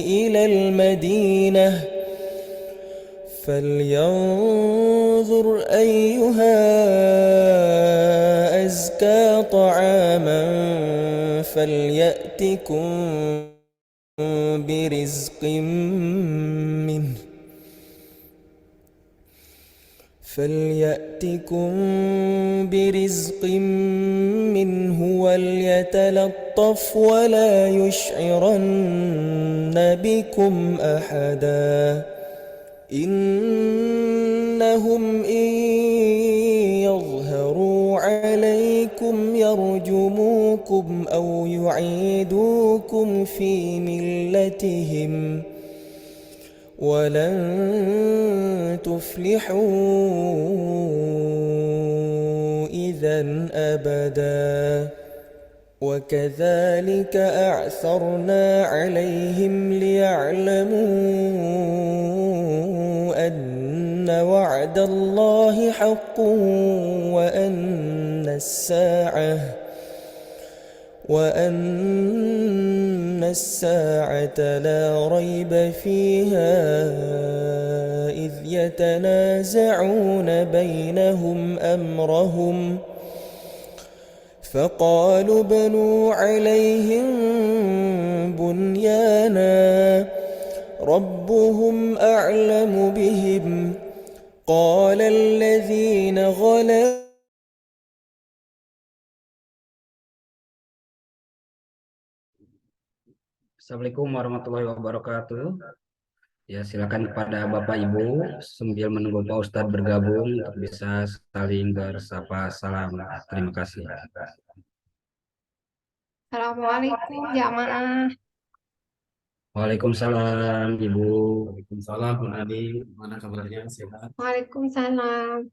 إلى المدينة فلينظر أيها أزكى طعاما برزق منه فليأتكم برزق منه وليتلطف ولا يشعرن بكم أحدا إنهم إن يظهروا عليكم يرجموكم أو يعيدوكم في ملتهم ولن تفلحوا إذا أبدا وكذلك أعثرنا عليهم ليعلموا أن وعد الله حق وأن الساعة لا ريب فيها إذ يتنازعون بينهم أمرهم فقالوا بنوا عليهم بنيانا ربهم أعلم بهم قال الذين غلبوا Assalamualaikum warahmatullahi wabarakatuh. Ya, silakan kepada Bapak Ibu sambil menunggu Pak Ustadz bergabung untuk bisa saling bersapa salam. Terima kasih. Assalamualaikum jamaah. Waalaikumsalam Ibu. Waalaikumsalam, Bu Nadi. Gimana kabarnya? Sehat? Waalaikumsalam.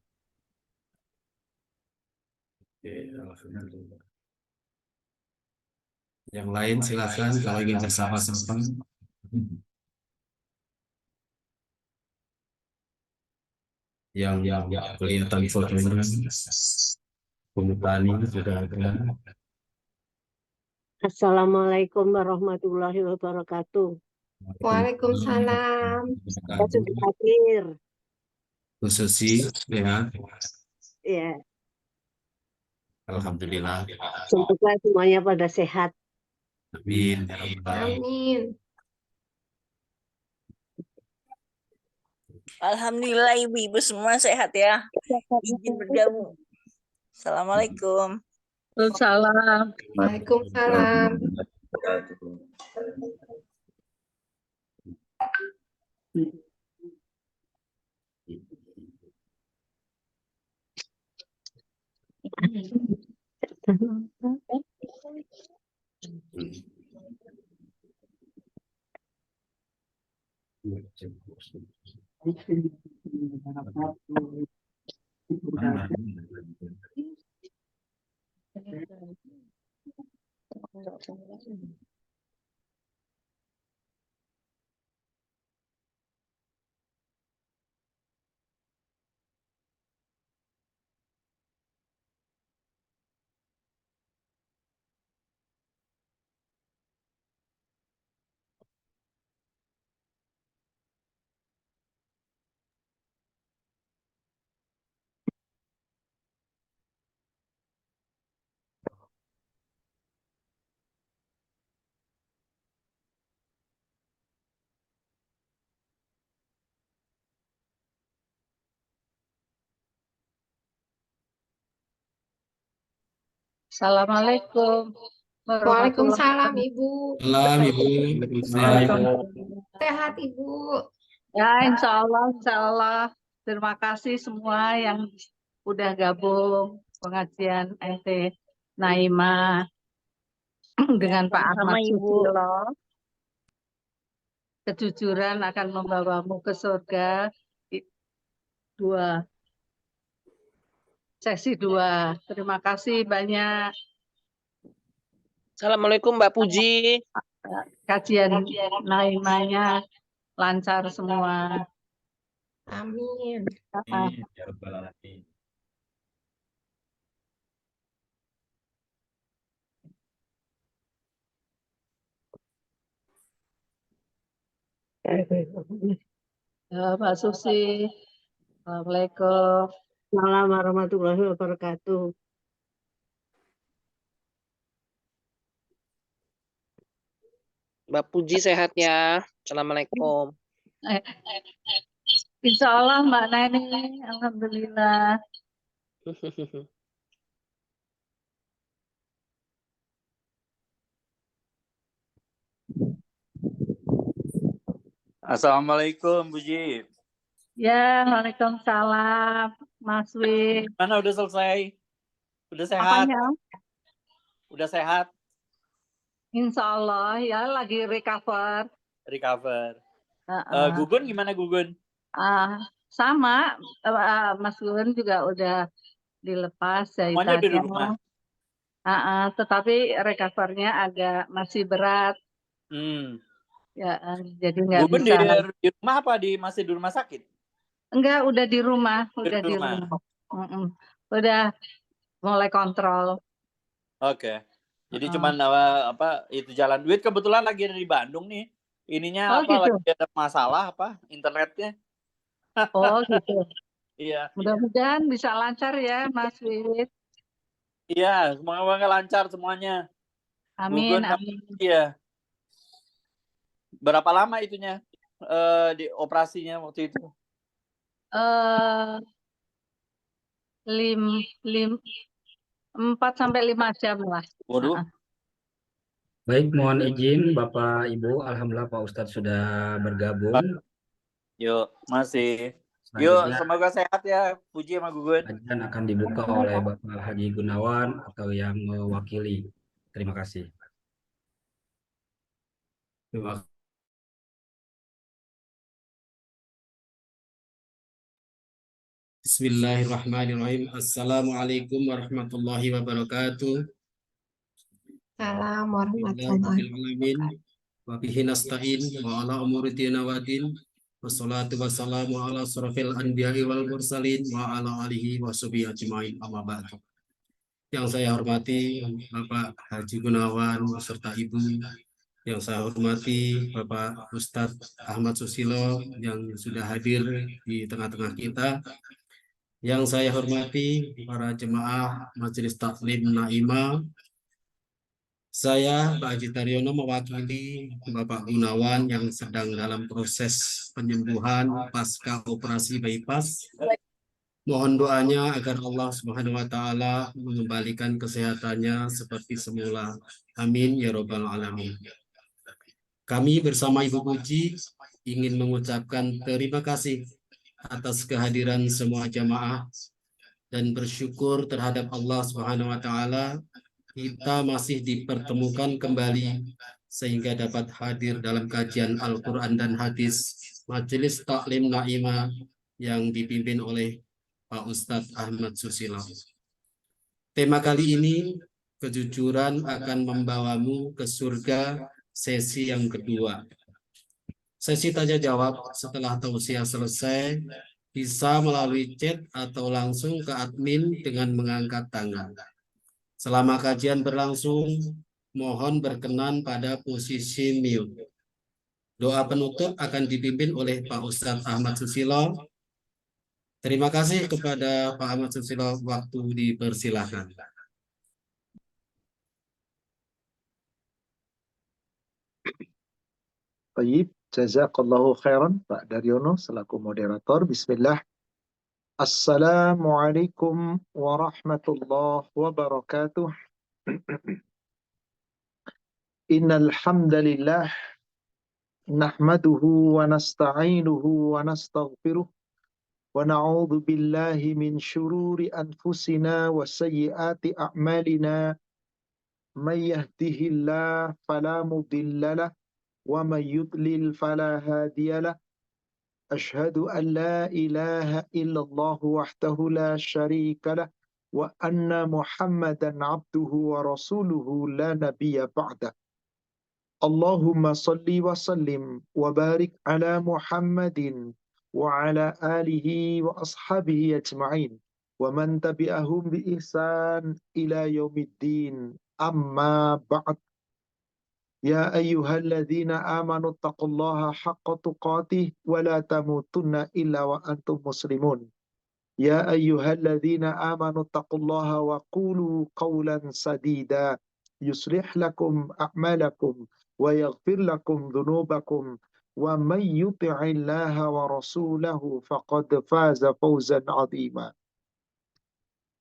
Oke, alhamdulillah. Yang lain silakan kalau ingin bersapa-sama. Yang kelihatan fotonya, Tani sudah ada. Assalamualaikum warahmatullahi wabarakatuh. Waalaikumsalam. Saya sudah hadir. Bu Susi, sehat? Ya, Alhamdulillah. semoga semuanya pada sehat. Amin. Ya Rabbal Alamin. Amin. Alhamdulillah ibu-ibu semua sehat ya. Izin bergabung. Assalamualaikum. Salam. Waalaikumsalam. Assalamualaikum warahmatullahi Waalaikumsalam Ibu. Salam Ibu. wabarakatuh. Sehat Ibu. Ya, insya Allah. Terima kasih semua yang udah gabung pengajian NT Naima dengan Pak Sama Ahmad Ibu. Susilo. Kejujuran akan membawamu ke surga. Sesi 2. Terima kasih banyak. Assalamualaikum Mbak Puji. Kajian Naimanya lancar semua. Amin. Amin. Ya Rabbal Alamin. Pak Susi. Assalamualaikum. Assalamualaikum warahmatullahi wabarakatuh. Mbak Puji sehat ya. Assalamualaikum. Eh, Insya Allah Mbak Neni, Alhamdulillah. Assalamualaikum, Puji. Ya, Waalaikumsalam, Mas Wi. Mana udah selesai? Udah sehat? Apanya? Udah sehat? Insya Allah ya lagi recover. Recover. Heeh. Gugun gimana Gugun? Sama, Mas Gun juga udah dilepas Semuanya udah di jahitannya. rumah? Tetapi recovernya agak masih berat. Ya, jadi nggak Gugun bisa. di rumah apa masih di rumah sakit? Enggak, udah di rumah, udah Di di rumah. rumah. Udah mulai kontrol. Oke. Jadi cuman itu jalan duit kebetulan lagi ada di Bandung nih. Ininya Oh, gitu. lagi ada masalah internetnya. Oh, gitu. Iya. Mudah-mudahan bisa lancar ya, Mas Wid. Iya, semoga lancar semuanya. Amin, Gugun, amin. iya. Berapa lama itunya di operasinya waktu itu? 4-5 jam lah. Waduh. Baik, mohon izin Bapak Ibu, alhamdulillah Pak Ustadz sudah bergabung. Yuk, masih. Yuk, Selanjutnya semoga sehat ya, Puji sama Gugun. kajian akan dibuka oleh Bapak Haji Gunawan atau yang mewakili. Terima kasih. Bismillahirrahmanirrahim. Assalamualaikum warahmatullahi wabarakatuh. Assalamualaikum warahmatullahi Alamin. Wa bihi nasta'in wa ala umuri dina wa din. Wassalatu wassalamu ala asrofil anbiya'i wal mursalin wa ala alihi wa sahbihi ajma'in amma ba'du. Yang saya hormati Bapak Haji Gunawan beserta Ibu. Yang saya hormati Bapak Ustadz Ahmad Susilo yang sudah hadir di tengah-tengah kita. Yang saya hormati para jemaah Majelis Taklim Naimah. Saya Pak Haji Taryono mewakili Bapak Gunawan yang sedang dalam proses penyembuhan pasca operasi bypass. Mohon doanya agar Allah Subhanahu wa taala mengembalikan kesehatannya seperti semula. Amin ya robbal alamin. Kami bersama Ibu Puji ingin mengucapkan terima kasih atas kehadiran semua jamaah dan bersyukur terhadap Allah Subhanahu wa taala kita masih dipertemukan kembali sehingga dapat hadir dalam kajian Al-Qur'an dan hadis Majelis Taklim Naimah yang dipimpin oleh Pak Ustadz Ahmad Susilo. Tema kali ini, kejujuran akan membawamu ke surga, sesi yang kedua. Sesi tanya jawab setelah tausiah selesai bisa melalui chat atau langsung ke admin dengan mengangkat tangan. Selama kajian berlangsung, mohon berkenan pada posisi mute. Doa penutup akan dipimpin oleh Pak Ustadz Ahmad Susilo. Terima kasih kepada Pak Ahmad Susilo, waktu dipersilahkan. Baik, jazakallahu khairan Pak Daryono selaku moderator. Bismillah. Assalamualaikum warahmatullahi wabarakatuh. Innal hamdalillah nahmaduhu wa nasta'inuhu wa nastaghfiruh wa na'udzu billahi min syururi anfusina wa sayyiati a'malina. May yahdihillahu fala mudilla lahu wa may yudlil fala hadiya lahu. Asyhadu an la ilaha illallah wahdahu la syarika lah wa anna Muhammadan abduhu wa rasuluhu la nabiyya ba'dah. Allahumma salli wa sallim wa barik ala Muhammadin wa ala alihi wa ashabihi ajma'in wa man tabi'ahum bi ihsan ila yaumiddin. Amma ba'd. Ya ayyuhalladzina amanu taqullaha haqqa tuqatih wa la tamutunna illa wa antum muslimun. Ya ayyuhalladzina amanu taqullaha wa qulu qawlan sadida yuslih lakum a'malakum wa yaghfir lakum dhunubakum wa man yuti'illaha wa rasulahu faqad faza fawzan 'azima.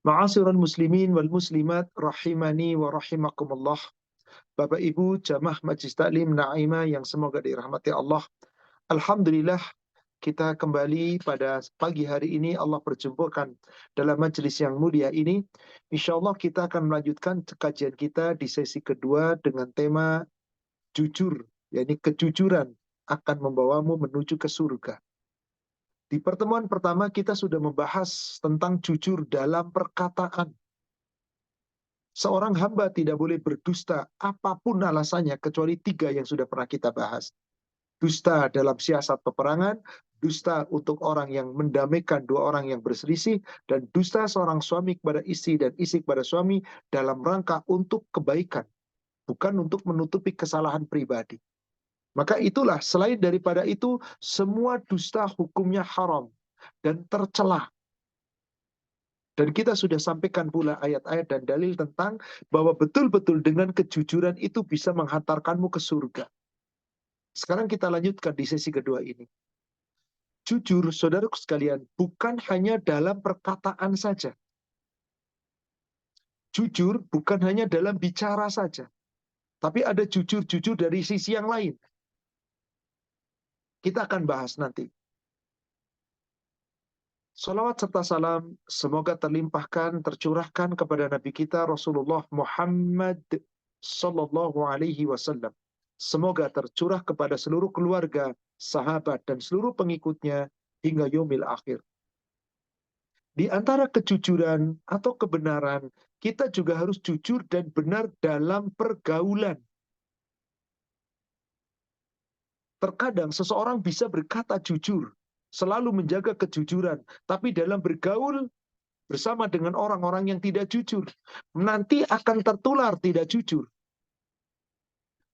Ma'asyiral muslimin wal muslimat rahimani wa rahimakumullah. Bapak Ibu jamaah Majelis Taklim Naimah yang semoga dirahmati Allah. Alhamdulillah kita kembali pada pagi hari ini Allah perjumpakan dalam majelis yang mulia ini. Insya Allah kita akan melanjutkan kajian kita di sesi kedua dengan tema jujur, yakni kejujuran akan membawamu menuju ke surga. Di pertemuan pertama kita sudah membahas tentang jujur dalam perkataan. Seorang hamba tidak boleh berdusta apapun alasannya kecuali 3 yang sudah pernah kita bahas. Dusta dalam siasat peperangan, dusta untuk orang yang mendamaikan 2 orang yang berselisih, dan dusta seorang suami kepada istri dan istri kepada suami dalam rangka untuk kebaikan, bukan untuk menutupi kesalahan pribadi. Maka itulah, selain daripada itu, semua dusta hukumnya haram dan tercela. Dan kita sudah sampaikan pula ayat-ayat dan dalil tentang bahwa betul-betul dengan kejujuran itu bisa menghantarkanmu ke surga. Sekarang kita lanjutkan di sesi kedua ini. Jujur, saudaraku sekalian, bukan hanya dalam perkataan saja. Jujur bukan hanya dalam bicara saja. Tapi ada jujur-jujur dari sisi yang lain. Kita akan bahas nanti. Salawat serta salam semoga terlimpahkan, tercurahkan kepada Nabi kita Rasulullah Muhammad sallallahu alaihi wasallam. Semoga tercurah kepada seluruh keluarga, sahabat, dan seluruh pengikutnya hingga yaumil akhir. Di antara kejujuran atau kebenaran, kita juga harus jujur dan benar dalam pergaulan. Terkadang seseorang bisa berkata jujur, selalu menjaga kejujuran, tapi dalam bergaul bersama dengan orang-orang yang tidak jujur, nanti akan tertular tidak jujur.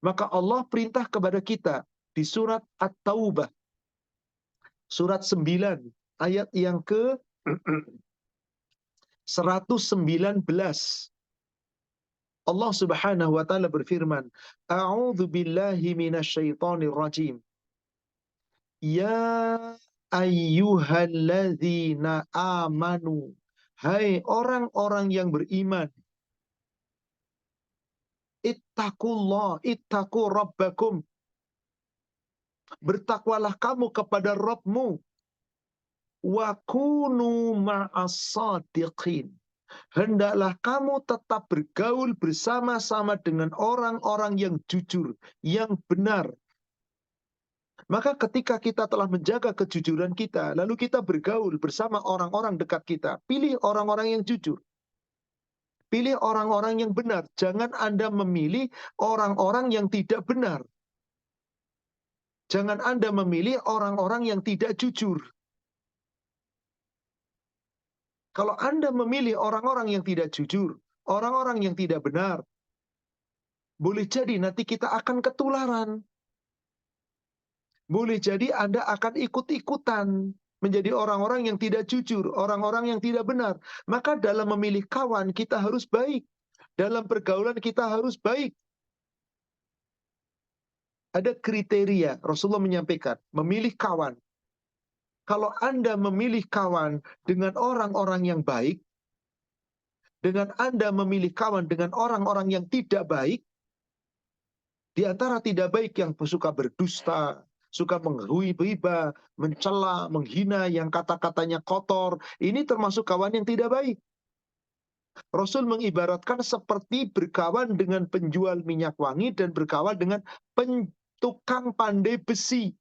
Maka Allah perintah kepada kita di surat At-Taubah, surat 9, ayat yang ke 119. Allah Subhanahu wa taala berfirman, A'udzu billahi minasyaitonir rajim. Ya ayyuhalladzina amanu. Hai orang-orang yang beriman. Ittaqullah, ittaqu rabbakum. Bertakwalah kamu kepada Rabbmu. Wa kunu ma'as-sadiqin. Hendaklah kamu tetap bergaul bersama-sama dengan orang-orang yang jujur, yang benar. Maka ketika kita telah menjaga kejujuran kita, lalu kita bergaul bersama orang-orang dekat kita, pilih orang-orang yang jujur. Pilih orang-orang yang benar. Jangan Anda memilih orang-orang yang tidak benar. Jangan Anda memilih orang-orang yang tidak jujur. Kalau Anda memilih orang-orang yang tidak jujur, orang-orang yang tidak benar, boleh jadi nanti kita akan ketularan. Boleh jadi Anda akan ikut-ikutan menjadi orang-orang yang tidak jujur, orang-orang yang tidak benar. Maka dalam memilih kawan kita harus baik. Dalam pergaulan kita harus baik. Ada kriteria, Rasulullah menyampaikan, memilih kawan. Kalau Anda memilih kawan dengan orang-orang yang baik, dengan Anda memilih kawan dengan orang-orang yang tidak baik, di antara tidak baik yang suka berdusta, suka menghina, mencela, menghina, yang kata-katanya kotor, ini termasuk kawan yang tidak baik. Rasul mengibaratkan seperti berkawan dengan penjual minyak wangi dan berkawan dengan tukang pandai besi.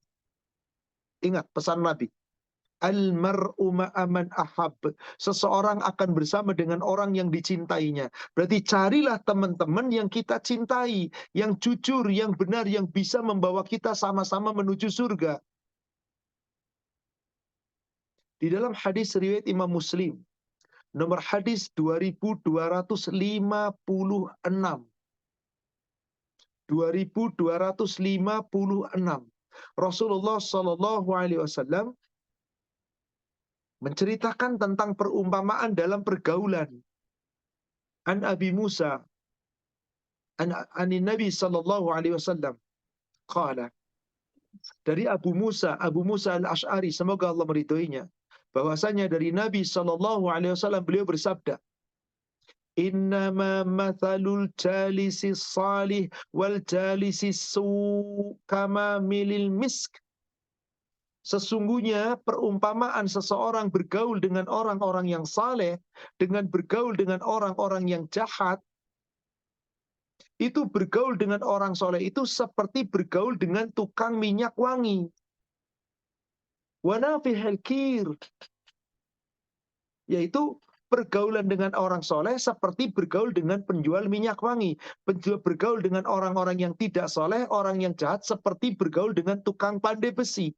Ingat pesan Nabi. Al-mar'u ma'aman ahab. Seseorang akan bersama dengan orang yang dicintainya. Berarti carilah teman-teman yang kita cintai, yang jujur, yang benar, yang bisa membawa kita sama-sama menuju surga. Di dalam hadis riwayat Imam Muslim, nomor hadis 2256. 2256. Rasulullah Shallallahu Alaihi Wasallam menceritakan tentang perumpamaan dalam pergaulan. An Abi Musa, an Nabi Shallallahu Alaihi Wasallam, qala, dari Abu Musa al-Ash'ari, semoga Allah meridhoinya, bahwasanya dari Nabi Shallallahu Alaihi Wasallam beliau bersabda, Innama mathalul jalisi salih wal jalisi su kama milil misk. Sesungguhnya perumpamaan seseorang bergaul dengan orang-orang yang saleh dengan bergaul dengan orang-orang yang jahat, itu bergaul dengan orang soleh itu seperti bergaul dengan tukang minyak wangi. Wanafihal kir, yaitu pergaulan dengan orang soleh seperti bergaul dengan penjual minyak wangi. Bergaul dengan orang-orang yang tidak soleh, orang yang jahat, seperti bergaul dengan tukang pandai besi.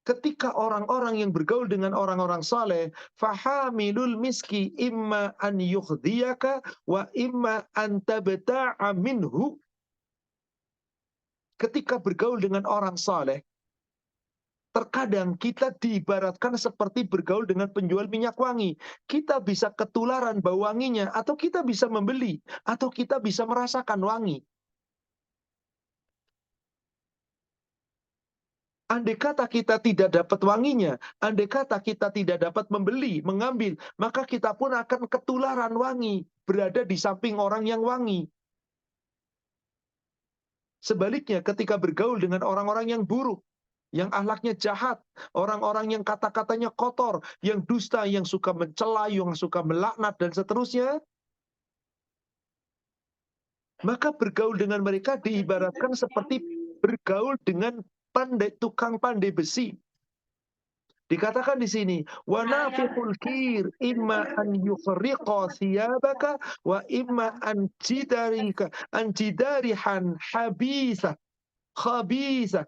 Ketika orang-orang yang bergaul dengan orang-orang saleh, fahamilul miski imma an yukhdiyaka wa imma an tabta'a minhu. Ketika bergaul dengan orang saleh, terkadang kita diibaratkan seperti bergaul dengan penjual minyak wangi. Kita bisa ketularan bau wanginya, atau kita bisa membeli, atau kita bisa merasakan wangi. Andai kata kita tidak dapat wanginya, andai kata kita tidak dapat membeli, mengambil, maka kita pun akan ketularan wangi, berada di samping orang yang wangi. Sebaliknya, ketika bergaul dengan orang-orang yang buruk, yang akhlaknya jahat, orang-orang yang kata-katanya kotor, yang dusta, yang suka mencela, yang suka melaknat, dan seterusnya, maka bergaul dengan mereka diibaratkan seperti bergaul dengan tukang pandai besi. Dikatakan di sini, wa nafiqul kir imma an yukhriqa thiyabaka wa imma an jidarihan habisa khabisa.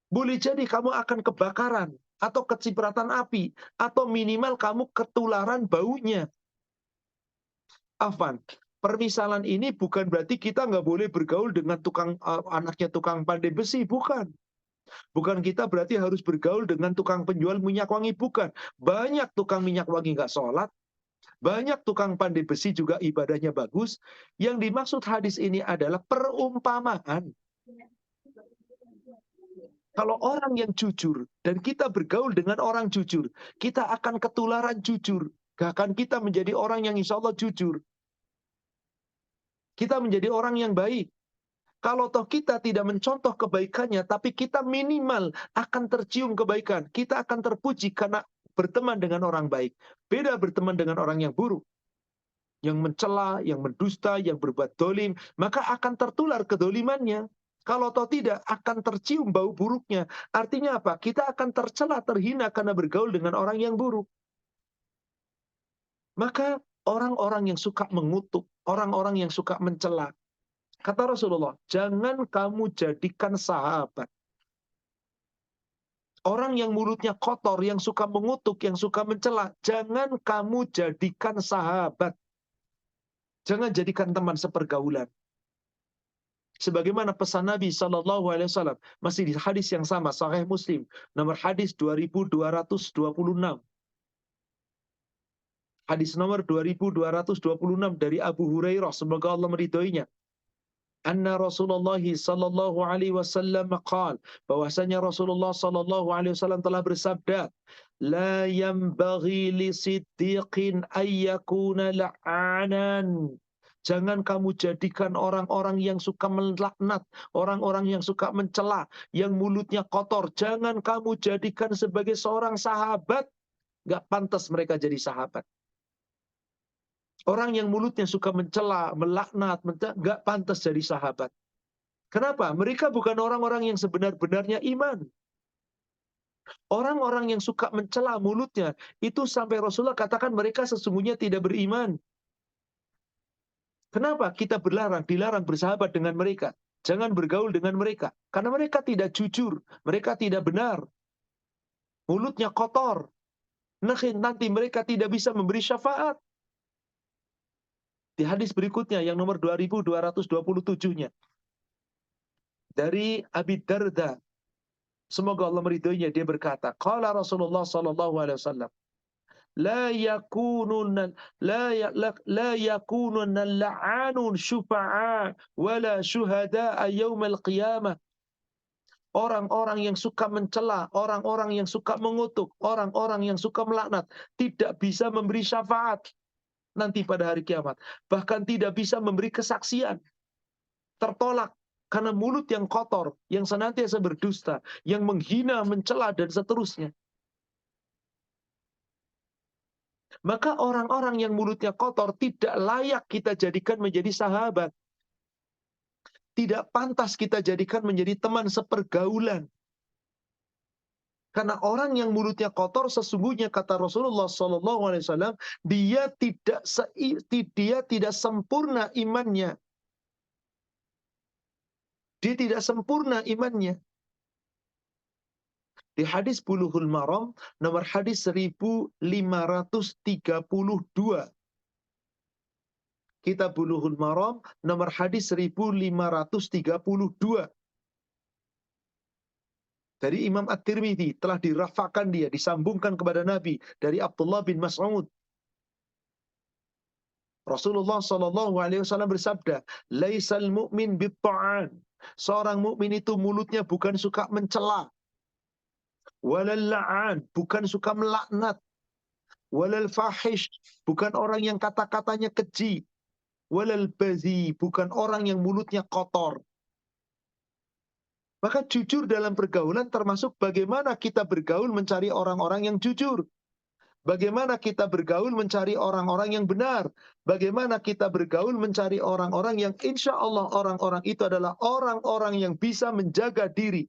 Boleh jadi kamu akan kebakaran atau kecipratan api, atau minimal kamu ketularan baunya. Afan, permisalan ini bukan berarti kita nggak boleh bergaul dengan anaknya tukang pandai besi, bukan. Bukan kita berarti harus bergaul dengan tukang penjual minyak wangi, bukan. Banyak tukang minyak wangi nggak sholat, banyak tukang pandai besi juga ibadahnya bagus. Yang dimaksud hadis ini adalah perumpamaan. Kalau orang yang jujur, dan kita bergaul dengan orang jujur, kita akan ketularan jujur. Bahkan kita menjadi orang yang insya Allah jujur. Kita menjadi orang yang baik. Kalau toh kita tidak mencontoh kebaikannya, tapi kita minimal akan tercium kebaikan. Kita akan terpuji karena berteman dengan orang baik. Beda berteman dengan orang yang buruk. Yang mencela, yang mendusta, yang berbuat dolim. Maka akan tertular kedolimannya. Kalau toh tidak, akan tercium bau buruknya. Artinya apa? Kita akan tercela, terhina karena bergaul dengan orang yang buruk. Maka orang-orang yang suka mengutuk, orang-orang yang suka mencela, kata Rasulullah, jangan kamu jadikan sahabat. Orang yang mulutnya kotor, yang suka mengutuk, yang suka mencela, jangan kamu jadikan sahabat. Jangan jadikan teman sepergaulan. Sebagaimana pesan Nabi SAW, masih di hadis yang sama, Sahih Muslim, nomor hadis 2226. Hadis nomor 2226 dari Abu Hurairah, semoga Allah meridhoinya. Anna Rasulullah sallallahu alaihi wasallam qaal, bahwasanya Rasulullah sallallahu alaihi wasallam telah bersabda, la yanbaghi li siddiqin ayyakuna la'anan. Jangan kamu jadikan orang-orang yang suka melaknat, orang-orang yang suka mencela, yang mulutnya kotor, jangan kamu jadikan sebagai seorang sahabat. Gak pantas mereka jadi sahabat. Orang yang mulutnya suka mencela, melaknat, gak pantas jadi sahabat. Kenapa? Mereka bukan orang-orang yang sebenar-benarnya iman. Orang-orang yang suka mencela mulutnya, itu sampai Rasulullah katakan mereka sesungguhnya tidak beriman. Kenapa? Kita dilarang bersahabat dengan mereka. Jangan bergaul dengan mereka. Karena mereka tidak jujur, mereka tidak benar. Mulutnya kotor. Nanti mereka tidak bisa memberi syafaat. Di hadis berikutnya yang nomor 2227-nya. Dari Abi Darda, semoga Allah meridhoinya, dia berkata, qala Rasulullah sallallahu alaihi wasallam, la yakunun la yakunun la'anun syufa'a wala syuhada'a yaumal qiyamah. Orang-orang yang suka mencela, orang-orang yang suka mengutuk, orang-orang yang suka melaknat tidak bisa memberi syafaat nanti pada hari kiamat. Bahkan tidak bisa memberi kesaksian. Tertolak karena mulut yang kotor, yang senantiasa berdusta, yang menghina, mencela, dan seterusnya. Maka orang-orang yang mulutnya kotor tidak layak kita jadikan menjadi sahabat. Tidak pantas kita jadikan menjadi teman sepergaulan. Karena orang yang mulutnya kotor sesungguhnya kata Rasulullah SAW, dia tidak sempurna imannya. Dia tidak sempurna imannya. Di hadis Bulughul Maram nomor hadis 1532. Kitab Bulughul Maram nomor hadis 1532. Dari Imam At-Tirmidzi telah dirafakan dia, disambungkan kepada Nabi dari Abdullah bin Mas'ud. Rasulullah SAW bersabda, "Laisal mu'min bit-ta'an." Seorang mukmin itu mulutnya bukan suka mencela. Walal la'an, bukan suka melaknat. Walal fahish, bukan orang yang kata-katanya keji. Walal bazi, bukan orang yang mulutnya kotor. Maka jujur dalam pergaulan termasuk bagaimana kita bergaul mencari orang-orang yang jujur. Bagaimana kita bergaul mencari orang-orang yang benar. Bagaimana kita bergaul mencari orang-orang yang insya Allah orang-orang itu adalah orang-orang yang bisa menjaga diri.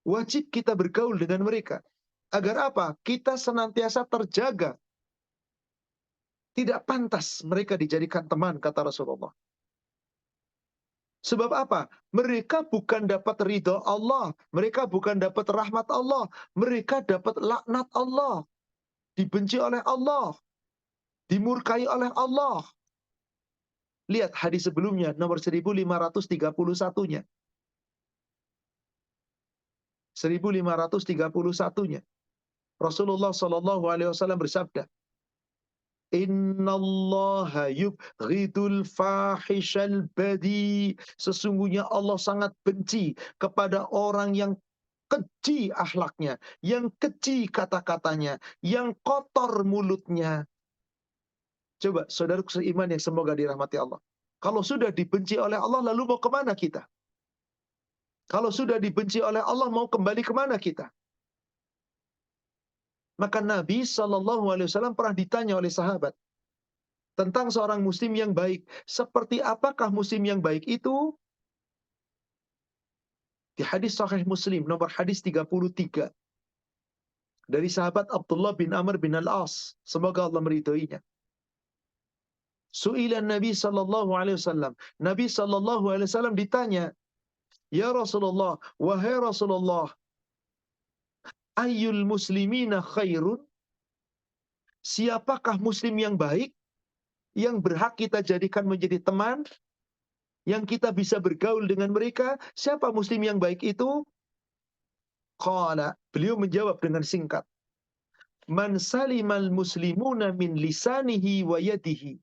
Wajib kita bergaul dengan mereka. Agar apa? Kita senantiasa terjaga. Tidak pantas mereka dijadikan teman, kata Rasulullah. Sebab apa? Mereka bukan dapat ridho Allah. Mereka bukan dapat rahmat Allah. Mereka dapat laknat Allah. Dibenci oleh Allah. Dimurkai oleh Allah. Lihat hadis sebelumnya, nomor 1531-nya. 1531-nya. Rasulullah SAW bersabda, Innallaha yubghidul fahishal badi. Sesungguhnya Allah sangat benci kepada orang yang keji akhlaknya, yang keji kata-katanya, yang kotor mulutnya. Coba saudaraku seiman yang semoga dirahmati Allah. Kalau sudah dibenci oleh Allah, lalu mau kemana kita? Kalau sudah dibenci oleh Allah, mau kembali kemana kita? Maka Nabi SAW pernah ditanya oleh sahabat tentang seorang muslim yang baik. Seperti apakah muslim yang baik itu? Di hadis Sahih Muslim, nomor hadis 33. Dari sahabat Abdullah bin Amr bin Al-As. Semoga Allah meridhoinya. Su'ilan Nabi SAW. Nabi SAW ditanya, Ya Rasulullah, wahai Rasulullah, ayyul muslimina khairun? Siapakah muslim yang baik? Yang berhak kita jadikan menjadi teman? Yang kita bisa bergaul dengan mereka? Siapa muslim yang baik itu? Qala, beliau menjawab dengan singkat. Man salimal muslimuna min lisanihi wa yadihi.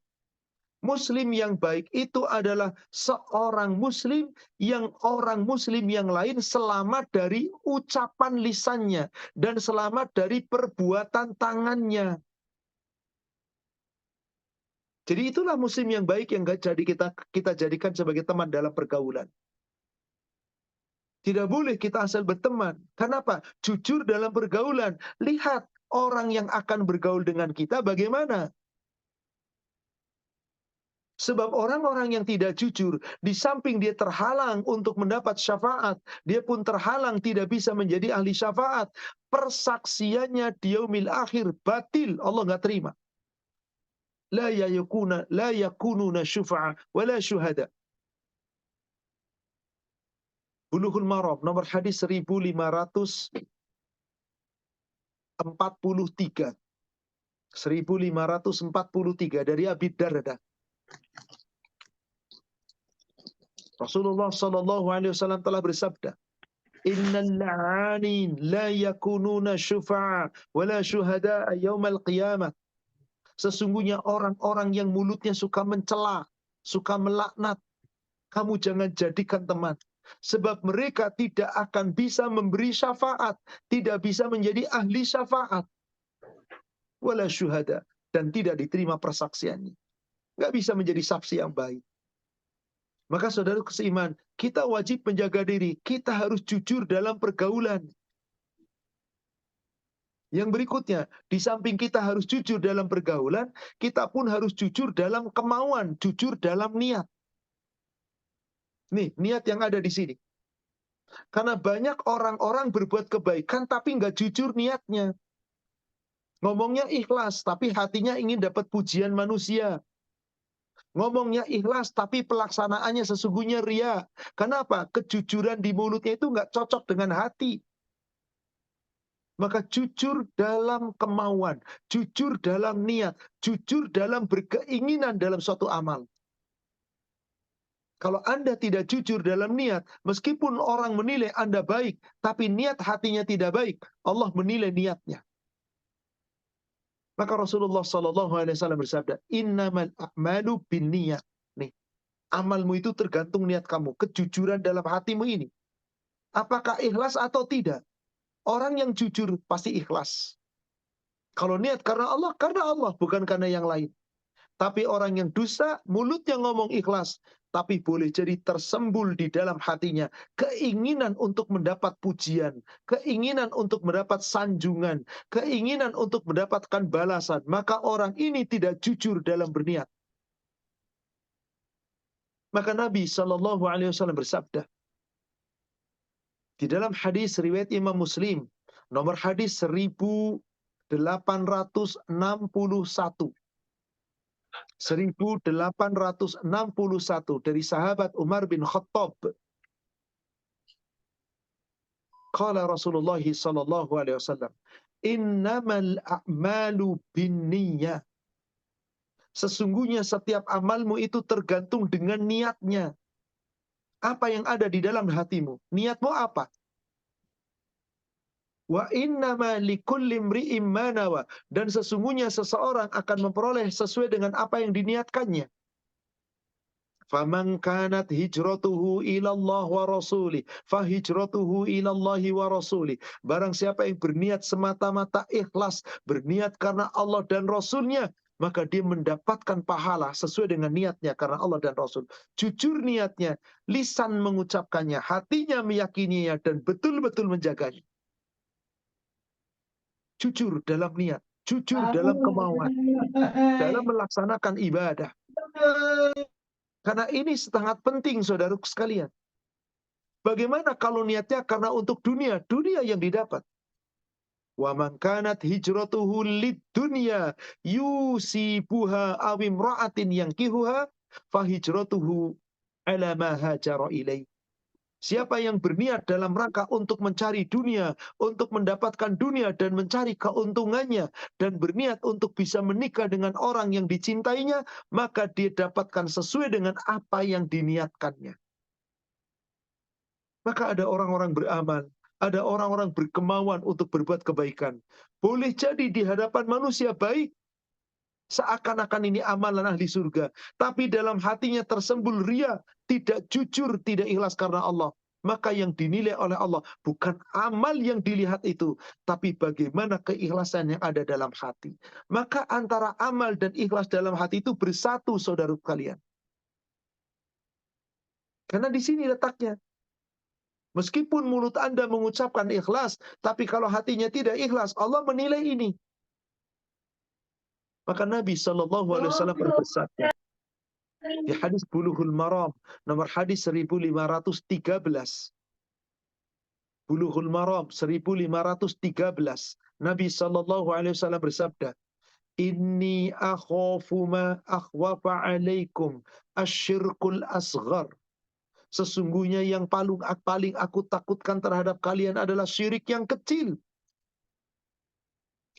Muslim yang baik itu adalah seorang muslim yang orang muslim yang lain selamat dari ucapan lisannya dan selamat dari perbuatan tangannya. Jadi itulah muslim yang baik yang jadi kita jadikan sebagai teman dalam pergaulan. Tidak boleh kita asal berteman. Kenapa? Jujur dalam pergaulan. Lihat orang yang akan bergaul dengan kita bagaimana. Sebab orang-orang yang tidak jujur, di samping dia terhalang untuk mendapat syafaat, dia pun terhalang tidak bisa menjadi ahli syafaat. Persaksiannya di yaumil akhir batil, Allah nggak terima. La yakununa syufa'a wa la syuhada. Bulughul Maram nomor hadis 1543. 1543 dari Abi Darda. Rasulullah sallallahu alaihi wasallam telah bersabda, Innal la'anin la yakununa syufa'a wala syuhada'a yaumal qiyamah. Sesungguhnya orang-orang yang mulutnya suka mencela, suka melaknat, kamu jangan jadikan teman. Sebab mereka tidak akan bisa memberi syafaat, tidak bisa menjadi ahli syafaat. Wala syuhada, dan tidak diterima persaksiannya. Nggak bisa menjadi saksi yang baik. Maka saudara seiman, kita wajib menjaga diri. Kita harus jujur dalam pergaulan. Yang berikutnya, di samping kita harus jujur dalam pergaulan, kita pun harus jujur dalam kemauan, jujur dalam niat. Nih, niat yang ada di sini. Karena banyak orang-orang berbuat kebaikan tapi nggak jujur niatnya. Ngomongnya ikhlas, tapi hatinya ingin dapat pujian manusia. Ngomongnya ikhlas, tapi pelaksanaannya sesungguhnya ria. Kenapa? Kejujuran di mulutnya itu nggak cocok dengan hati. Maka jujur dalam kemauan, jujur dalam niat, jujur dalam berkeinginan dalam suatu amal. Kalau Anda tidak jujur dalam niat, meskipun orang menilai Anda baik, tapi niat hatinya tidak baik, Allah menilai niatnya. Maka Rasulullah SAW bersabda, Innamal a'malu binniyat. Nih, amalmu itu tergantung niat kamu, kejujuran dalam hatimu ini. Apakah ikhlas atau tidak? Orang yang jujur pasti ikhlas. Kalau niat karena Allah, bukan karena yang lain. Tapi orang yang dusta, mulutnya ngomong ikhlas, tapi boleh jadi tersembul di dalam hatinya keinginan untuk mendapat pujian, keinginan untuk mendapat sanjungan, keinginan untuk mendapatkan balasan. Maka orang ini tidak jujur dalam berniat. Maka Nabi SAW bersabda di dalam hadis riwayat Imam Muslim, nomor hadis 1861. 1861 dari sahabat Umar bin Khattab. Qala Rasulullah sallallahu alaihi wasallam, "Innamal a'malu binniyah." Sesungguhnya setiap amalmu itu tergantung dengan niatnya. Apa yang ada di dalam hatimu? Niatmu apa? Wa innama likulli imri'in ma nawa, dan sesungguhnya seseorang akan memperoleh sesuai dengan apa yang diniatkannya. Faman kanat hijratuhu ila Allah wa rasulih, fa hijratuhu ila Allah wa rasulih. Barang siapa yang berniat semata-mata ikhlas, berniat karena Allah dan Rasulnya, maka dia mendapatkan pahala sesuai dengan niatnya karena Allah dan Rasul. Jujur niatnya, lisan mengucapkannya, hatinya meyakininya, dan betul-betul menjaganya. Jujur dalam niat, jujur dalam kemauan, dalam melaksanakan ibadah. Karena ini sangat penting, saudaraku sekalian. Bagaimana kalau niatnya karena untuk dunia, dunia yang didapat. Wa man kanat hijratuhu lid-dunya yusibuha aw imra'atin yankihuha fa hijratuhu ala ma hajara ilaih. Siapa yang berniat dalam rangka untuk mencari dunia, untuk mendapatkan dunia dan mencari keuntungannya, dan berniat untuk bisa menikah dengan orang yang dicintainya, maka dia dapatkan sesuai dengan apa yang diniatkannya. Maka ada orang-orang beramal, ada orang-orang berkemauan untuk berbuat kebaikan. Boleh jadi di hadapan manusia baik, seakan-akan ini amalan ahli surga. Tapi dalam hatinya tersembul ria, tidak jujur, tidak ikhlas karena Allah. Maka yang dinilai oleh Allah bukan amal yang dilihat itu, tapi bagaimana keikhlasan yang ada dalam hati. Maka antara amal dan ikhlas dalam hati itu bersatu, saudara kalian. Karena di sini letaknya. Meskipun mulut Anda mengucapkan ikhlas, tapi kalau hatinya tidak ikhlas, Allah menilai ini. Maka Nabi SAW bersabda di hadis Bulughul Maram, nomor hadis 1513. Bulughul Maram 1513. Nabi SAW bersabda, Inni akhafu ma akhwafa alaikum asyirkul asghar. Sesungguhnya yang paling aku takutkan terhadap kalian adalah syirik yang kecil.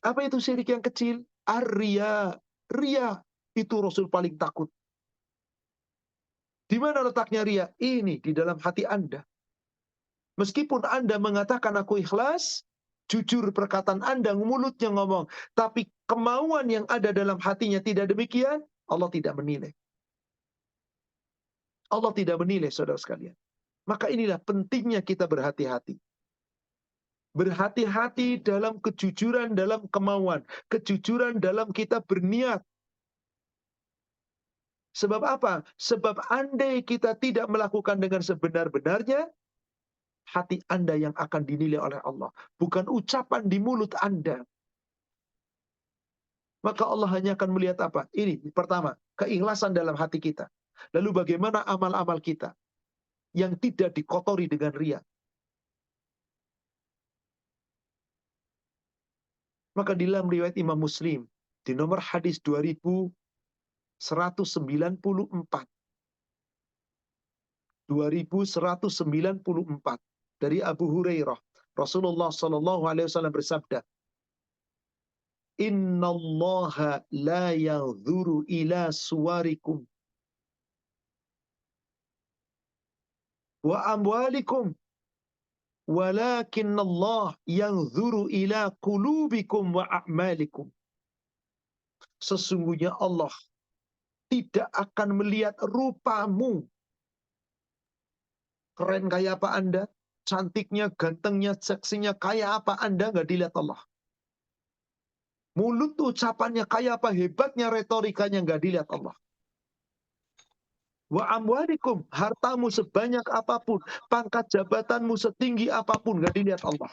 Apa itu syirik yang kecil? Ar-riya. Riya itu Rasul paling takut. Di mana letaknya riya? Ini di dalam hati Anda. Meskipun Anda mengatakan aku ikhlas, jujur perkataan Anda, mulutnya ngomong, tapi kemauan yang ada dalam hatinya tidak demikian, Allah tidak menilai. Allah tidak menilai, saudara sekalian. Maka inilah pentingnya kita berhati-hati. Berhati-hati dalam kejujuran dalam kemauan. Kejujuran dalam kita berniat. Sebab apa? Sebab andai kita tidak melakukan dengan sebenar-benarnya, hati Anda yang akan dinilai oleh Allah. Bukan ucapan di mulut Anda. Maka Allah hanya akan melihat apa? Ini pertama, keikhlasan dalam hati kita. Lalu bagaimana amal-amal kita yang tidak dikotori dengan riya. Maka di dalam riwayat Imam Muslim, di nomor hadis 2194. 2194 dari Abu Hurairah. Rasulullah sallallahu alaihi wasallam bersabda, "Innallaha la yanzuru ila suwarikum wa amwalikum, walakinnallah yanzuru ila qulubikum wa a'malikum." Sesungguhnya Allah tidak akan melihat rupamu. Keren kayak apa Anda? Cantiknya, gantengnya, seksinya kayak apa Anda? Nggak dilihat Allah. Mulut ucapannya kayak apa? Hebatnya retorikanya nggak dilihat Allah. Wa amwalikum, hartamu sebanyak apapun, pangkat jabatanmu setinggi apapun, nggak dilihat Allah.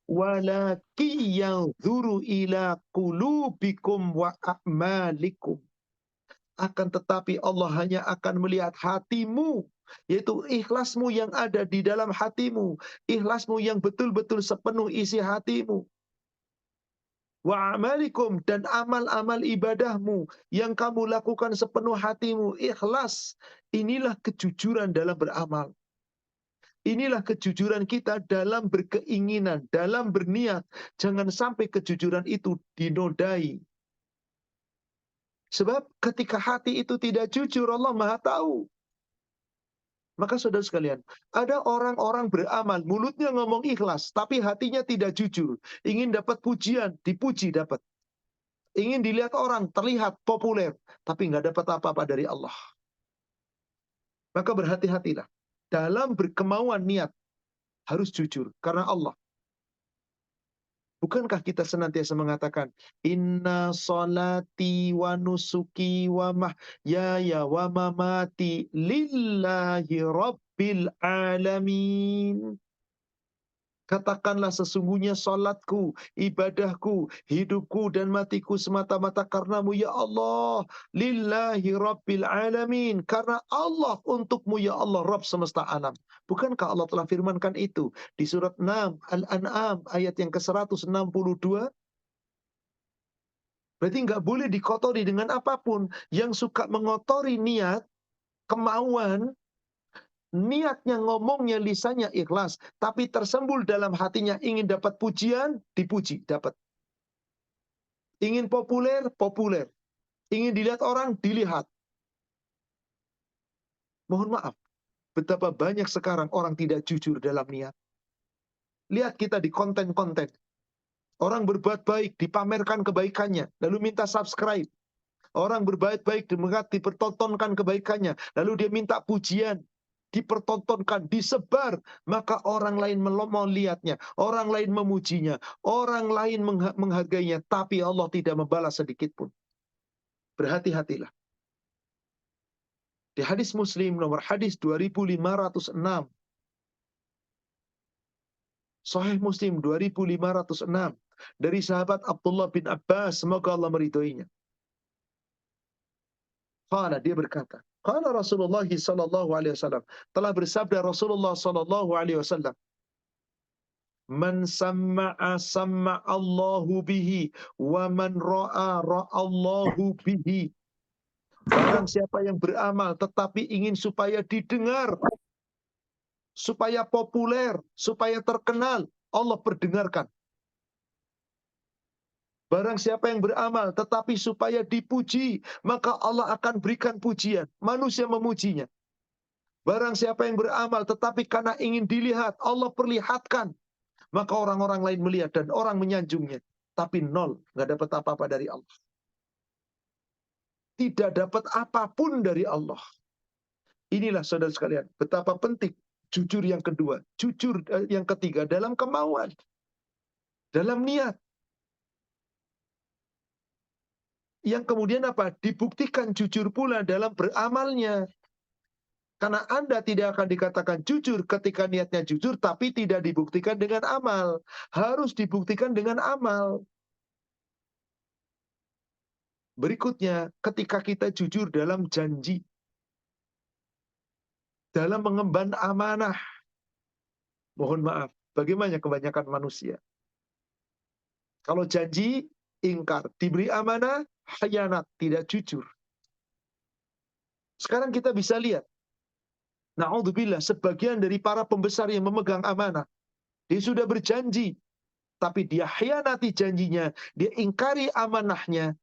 Walaki yanzuru ila qulubikum wa a'malikum. Akan tetapi Allah hanya akan melihat hatimu, yaitu ikhlasmu yang ada di dalam hatimu, ikhlasmu yang betul-betul sepenuh isi hatimu. Wa amalikum, dan amal-amal ibadahmu yang kamu lakukan sepenuh hatimu, ikhlas. Inilah kejujuran dalam beramal. Inilah kejujuran kita dalam berkeinginan, dalam berniat. Jangan sampai kejujuran itu dinodai. Sebab ketika hati itu tidak jujur, Allah Maha tahu. Maka saudara sekalian, ada orang-orang beramal, mulutnya ngomong ikhlas, tapi hatinya tidak jujur. Ingin dapat pujian, dipuji dapat. Ingin dilihat orang, terlihat populer, tapi nggak dapat apa-apa dari Allah. Maka berhati-hatilah. Dalam berkemauan niat, harus jujur. Karena Allah. Bukankah kita senantiasa mengatakan, Inna solati wa nusuki wa mahyaya wa mamati lillahi rabbil alamin. Katakanlah sesungguhnya salatku, ibadahku, hidupku dan matiku semata-mata karenamu ya Allah. Lillahi rabbil alamin. Karena Allah untukmu ya Allah, Rabb semesta alam. Bukankah Allah telah firmankan itu di surat 6 Al-An'am ayat yang ke-162? Berarti nggak boleh dikotori dengan apapun. Yang suka mengotori niat, kemauan, niatnya, ngomongnya, lisannya ikhlas, tapi tersembul dalam hatinya ingin dapat pujian, dipuji, dapat. Ingin populer, populer. Ingin dilihat orang, dilihat. Mohon maaf, betapa banyak sekarang orang tidak jujur dalam niat. Lihat kita di konten-konten. Orang berbuat baik, dipamerkan kebaikannya, lalu minta subscribe. Orang berbuat baik, dipertontonkan kebaikannya, lalu dia minta pujian. Dipertontonkan, disebar, maka orang lain melihatnya, orang lain memujinya, orang lain menghargainya, tapi Allah tidak membalas sedikit pun. Berhati-hatilah. Di hadis Muslim nomor hadis 2506, Sahih Muslim 2506, dari sahabat Abdullah bin Abbas, semoga Allah meridhoinya. Qala, dia berkata, qala Rasulullah sallallahu alaihi wasallam, telah bersabda Rasulullah sallallahu alaihi wasallam, man samma'a samma'allahu bihi wa man ra'a ra'allahu bihi. Barang siapa yang beramal tetapi ingin supaya didengar, supaya populer, supaya terkenal, Allah perdengarkan. Barang siapa yang beramal tetapi supaya dipuji, maka Allah akan berikan pujian. Manusia memujinya. Barang siapa yang beramal tetapi karena ingin dilihat, Allah perlihatkan. Maka orang-orang lain melihat dan orang menyanjungnya. Tapi nol, nggak dapat apa-apa dari Allah. Tidak dapat apapun dari Allah. Inilah saudara sekalian, betapa penting jujur yang kedua. Jujur yang ketiga dalam kemauan. Dalam niat. Yang kemudian apa? Dibuktikan jujur pula dalam beramalnya. Karena Anda tidak akan dikatakan jujur ketika niatnya jujur, tapi tidak dibuktikan dengan amal. Harus dibuktikan dengan amal. Berikutnya, ketika kita jujur dalam janji. Dalam mengemban amanah. Mohon maaf, bagaimana kebanyakan manusia? Kalau janji, ingkar. Diberi amanah, khianat, tidak jujur. Sekarang kita bisa lihat. Na'udzubillah, sebagian dari para pembesar yang memegang amanah. Dia sudah berjanji. Tapi dia khianati janjinya. Dia ingkari amanahnya.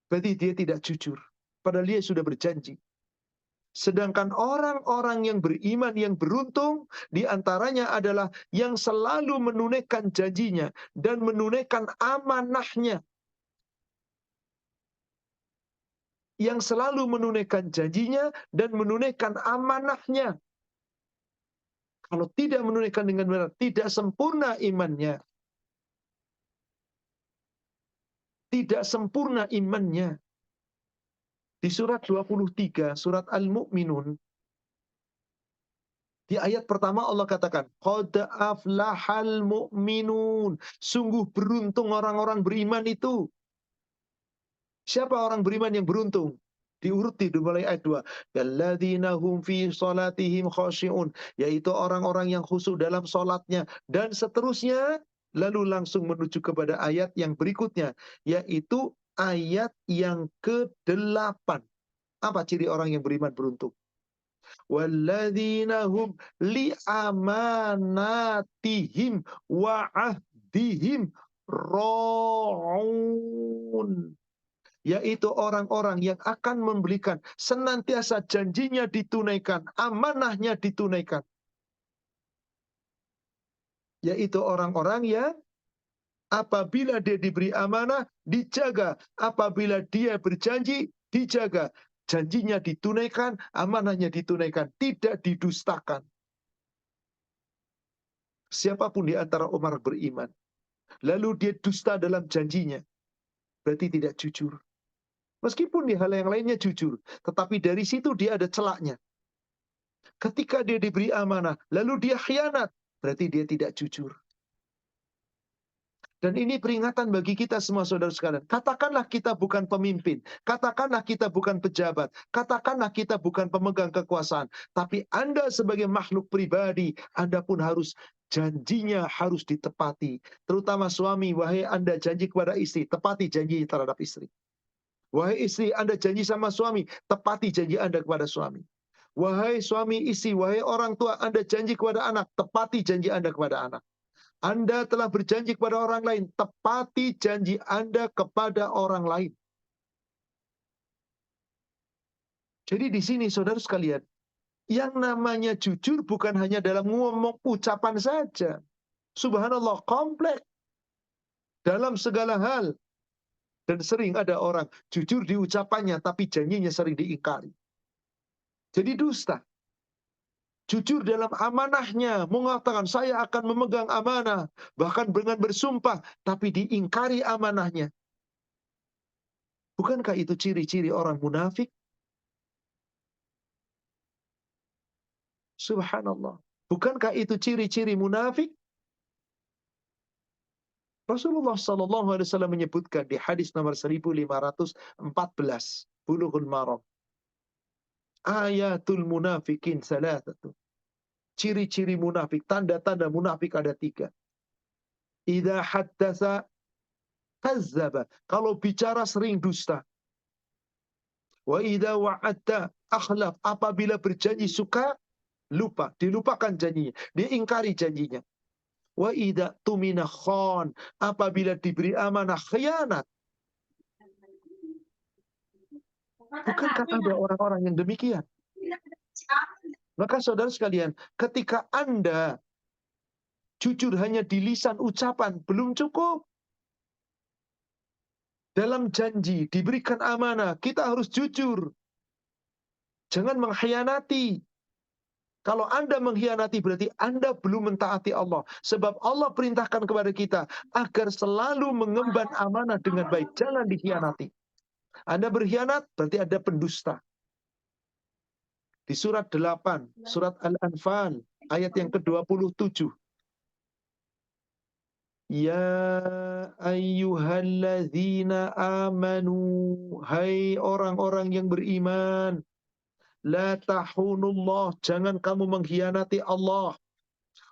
Berarti dia tidak jujur. Padahal dia sudah berjanji. Sedangkan orang-orang yang beriman, yang beruntung, diantaranya adalah yang selalu menunaikan janjinya dan menunaikan amanahnya. Yang selalu menunaikan janjinya dan menunaikan amanahnya. Kalau tidak menunaikan dengan benar, tidak sempurna imannya. Tidak sempurna imannya. Di surat 23, surat Al-Mu'minun, di ayat pertama Allah katakan, Qad aflahal mu'minun. Sungguh beruntung orang-orang beriman itu. Siapa orang beriman yang beruntung? Diuruti mulai ayat 2. Alladzina hum fi salatihim khashi'un. Yaitu orang-orang yang khusyuk dalam salatnya. Dan seterusnya, lalu langsung menuju kepada ayat yang berikutnya. Yaitu ayat yang ke-8. Apa ciri orang yang beriman beruntung? Walladzina hum li amanatihim wa ahdihim ra'un. Yaitu orang-orang yang akan memberikan senantiasa janjinya ditunaikan, amanahnya ditunaikan. Yaitu orang-orang yang apabila dia diberi amanah, dijaga. Apabila dia berjanji, dijaga. Janjinya ditunaikan, amanahnya ditunaikan. Tidak didustakan. Siapapun di antara Umar beriman. Lalu dia dusta dalam janjinya. Berarti tidak jujur. Meskipun di hal yang lainnya jujur. Tetapi dari situ dia ada celaknya. Ketika dia diberi amanah, lalu dia khianat. Berarti dia tidak jujur. Dan ini peringatan bagi kita semua saudara sekalian. Katakanlah kita bukan pemimpin. Katakanlah kita bukan pejabat. Katakanlah kita bukan pemegang kekuasaan. Tapi Anda sebagai makhluk pribadi, Anda pun harus janjinya harus ditepati. Terutama suami, wahai Anda janji kepada istri, tepati janji terhadap istri. Wahai istri, Anda janji sama suami, tepati janji Anda kepada suami. Wahai suami istri, wahai orang tua, Anda janji kepada anak, tepati janji Anda kepada anak. Anda telah berjanji kepada orang lain, tepati janji Anda kepada orang lain. Jadi di sini saudara sekalian, yang namanya jujur bukan hanya dalam ngomong ucapan saja. Subhanallah, kompleks dalam segala hal. Dan sering ada orang jujur di ucapannya, tapi janjinya sering diingkari. Jadi dusta. Jujur dalam amanahnya, mengatakan saya akan memegang amanah, bahkan dengan bersumpah, tapi diingkari amanahnya. Bukankah itu ciri-ciri orang munafik? Subhanallah. Bukankah itu ciri-ciri munafik? Rasulullah SAW menyebutkan di hadis nomor 1514, Bulughul Maram. Ayatul munafikin salatatu. Ciri-ciri munafik, tanda-tanda munafik ada 3. Idza haddatsa kazzaba. Kalau bicara sering dusta. Wa idza wa'adta akhlaf. Apabila berjanji suka lupa, dilupakan janjinya, dia ingkari janjinya. Wa idza tumina khan, apabila diberi amanah khianat. Bukankah ada orang-orang yang demikian? Maka saudara sekalian, ketika Anda jujur hanya di lisan ucapan belum cukup. Dalam janji diberikan amanah, kita harus jujur. Jangan mengkhianati. Kalau Anda mengkhianati berarti Anda belum mentaati Allah. Sebab Allah perintahkan kepada kita agar selalu mengemban amanah dengan baik. Jangan dikhianati. Anda berkhianat berarti ada pendusta. Di surat 8, surat Al-Anfal, ayat yang ke-27. Ya ayyuhalladzina amanu, hai orang-orang yang beriman, la tahunullah, jangan kamu mengkhianati Allah,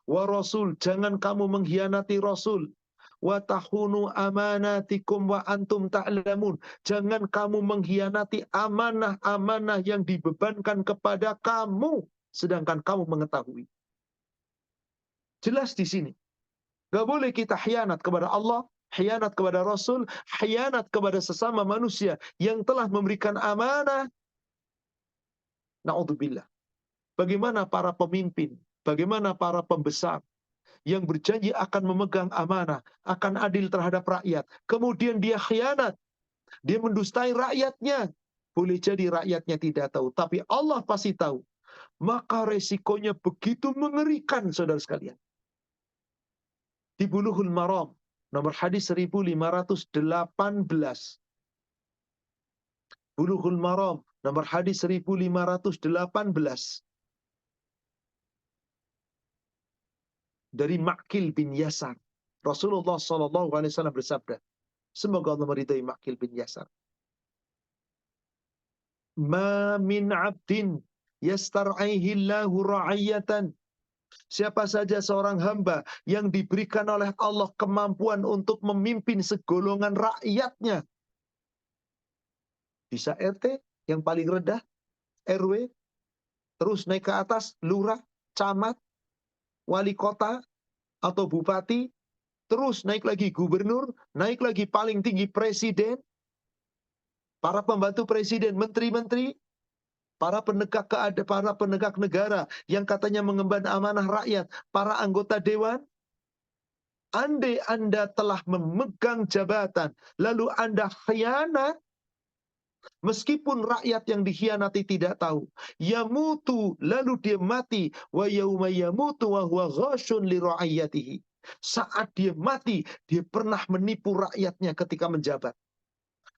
wa rasul, jangan kamu mengkhianati Rasul, wa tahunu amanatikum wa antum ta'lamun, jangan kamu mengkhianati amanah-amanah yang dibebankan kepada kamu sedangkan kamu mengetahui. Jelas di sini. Gak boleh kita khianat kepada Allah, khianat kepada Rasul, khianat kepada sesama manusia yang telah memberikan amanah. Na'udzubillah. Bagaimana para pemimpin, bagaimana para pembesar yang berjanji akan memegang amanah, akan adil terhadap rakyat. Kemudian dia khianat, dia mendustai rakyatnya. Boleh jadi rakyatnya tidak tahu, tapi Allah pasti tahu. Maka resikonya begitu mengerikan, saudara sekalian. Di Bulughul Maram, nomor hadis 1518. Bulughul Maram, nomor hadis 1518. Dari Ma'qil bin Yasar. Rasulullah SAW bersabda, semoga Allah meridai Ma'qil bin Yasar. Ma min abdin yastar'aihi Allahu ra'iyatan. Siapa saja seorang hamba yang diberikan oleh Allah kemampuan untuk memimpin segolongan rakyatnya. Bisa RT yang paling rendah, RW, terus naik ke atas, lurah, camat, wali kota, atau bupati, terus naik lagi gubernur, naik lagi paling tinggi presiden, para pembantu presiden, menteri-menteri, para penegak negara yang katanya mengemban amanah rakyat, para anggota dewan. Andai Anda telah memegang jabatan, lalu Anda khianat, meskipun rakyat yang dikhianati tidak tahu, yamutu, lalu dia mati, wa yauma yamutu wa huwa ghashun li ra'iyatihi. Saat dia mati, dia pernah menipu rakyatnya ketika menjabat.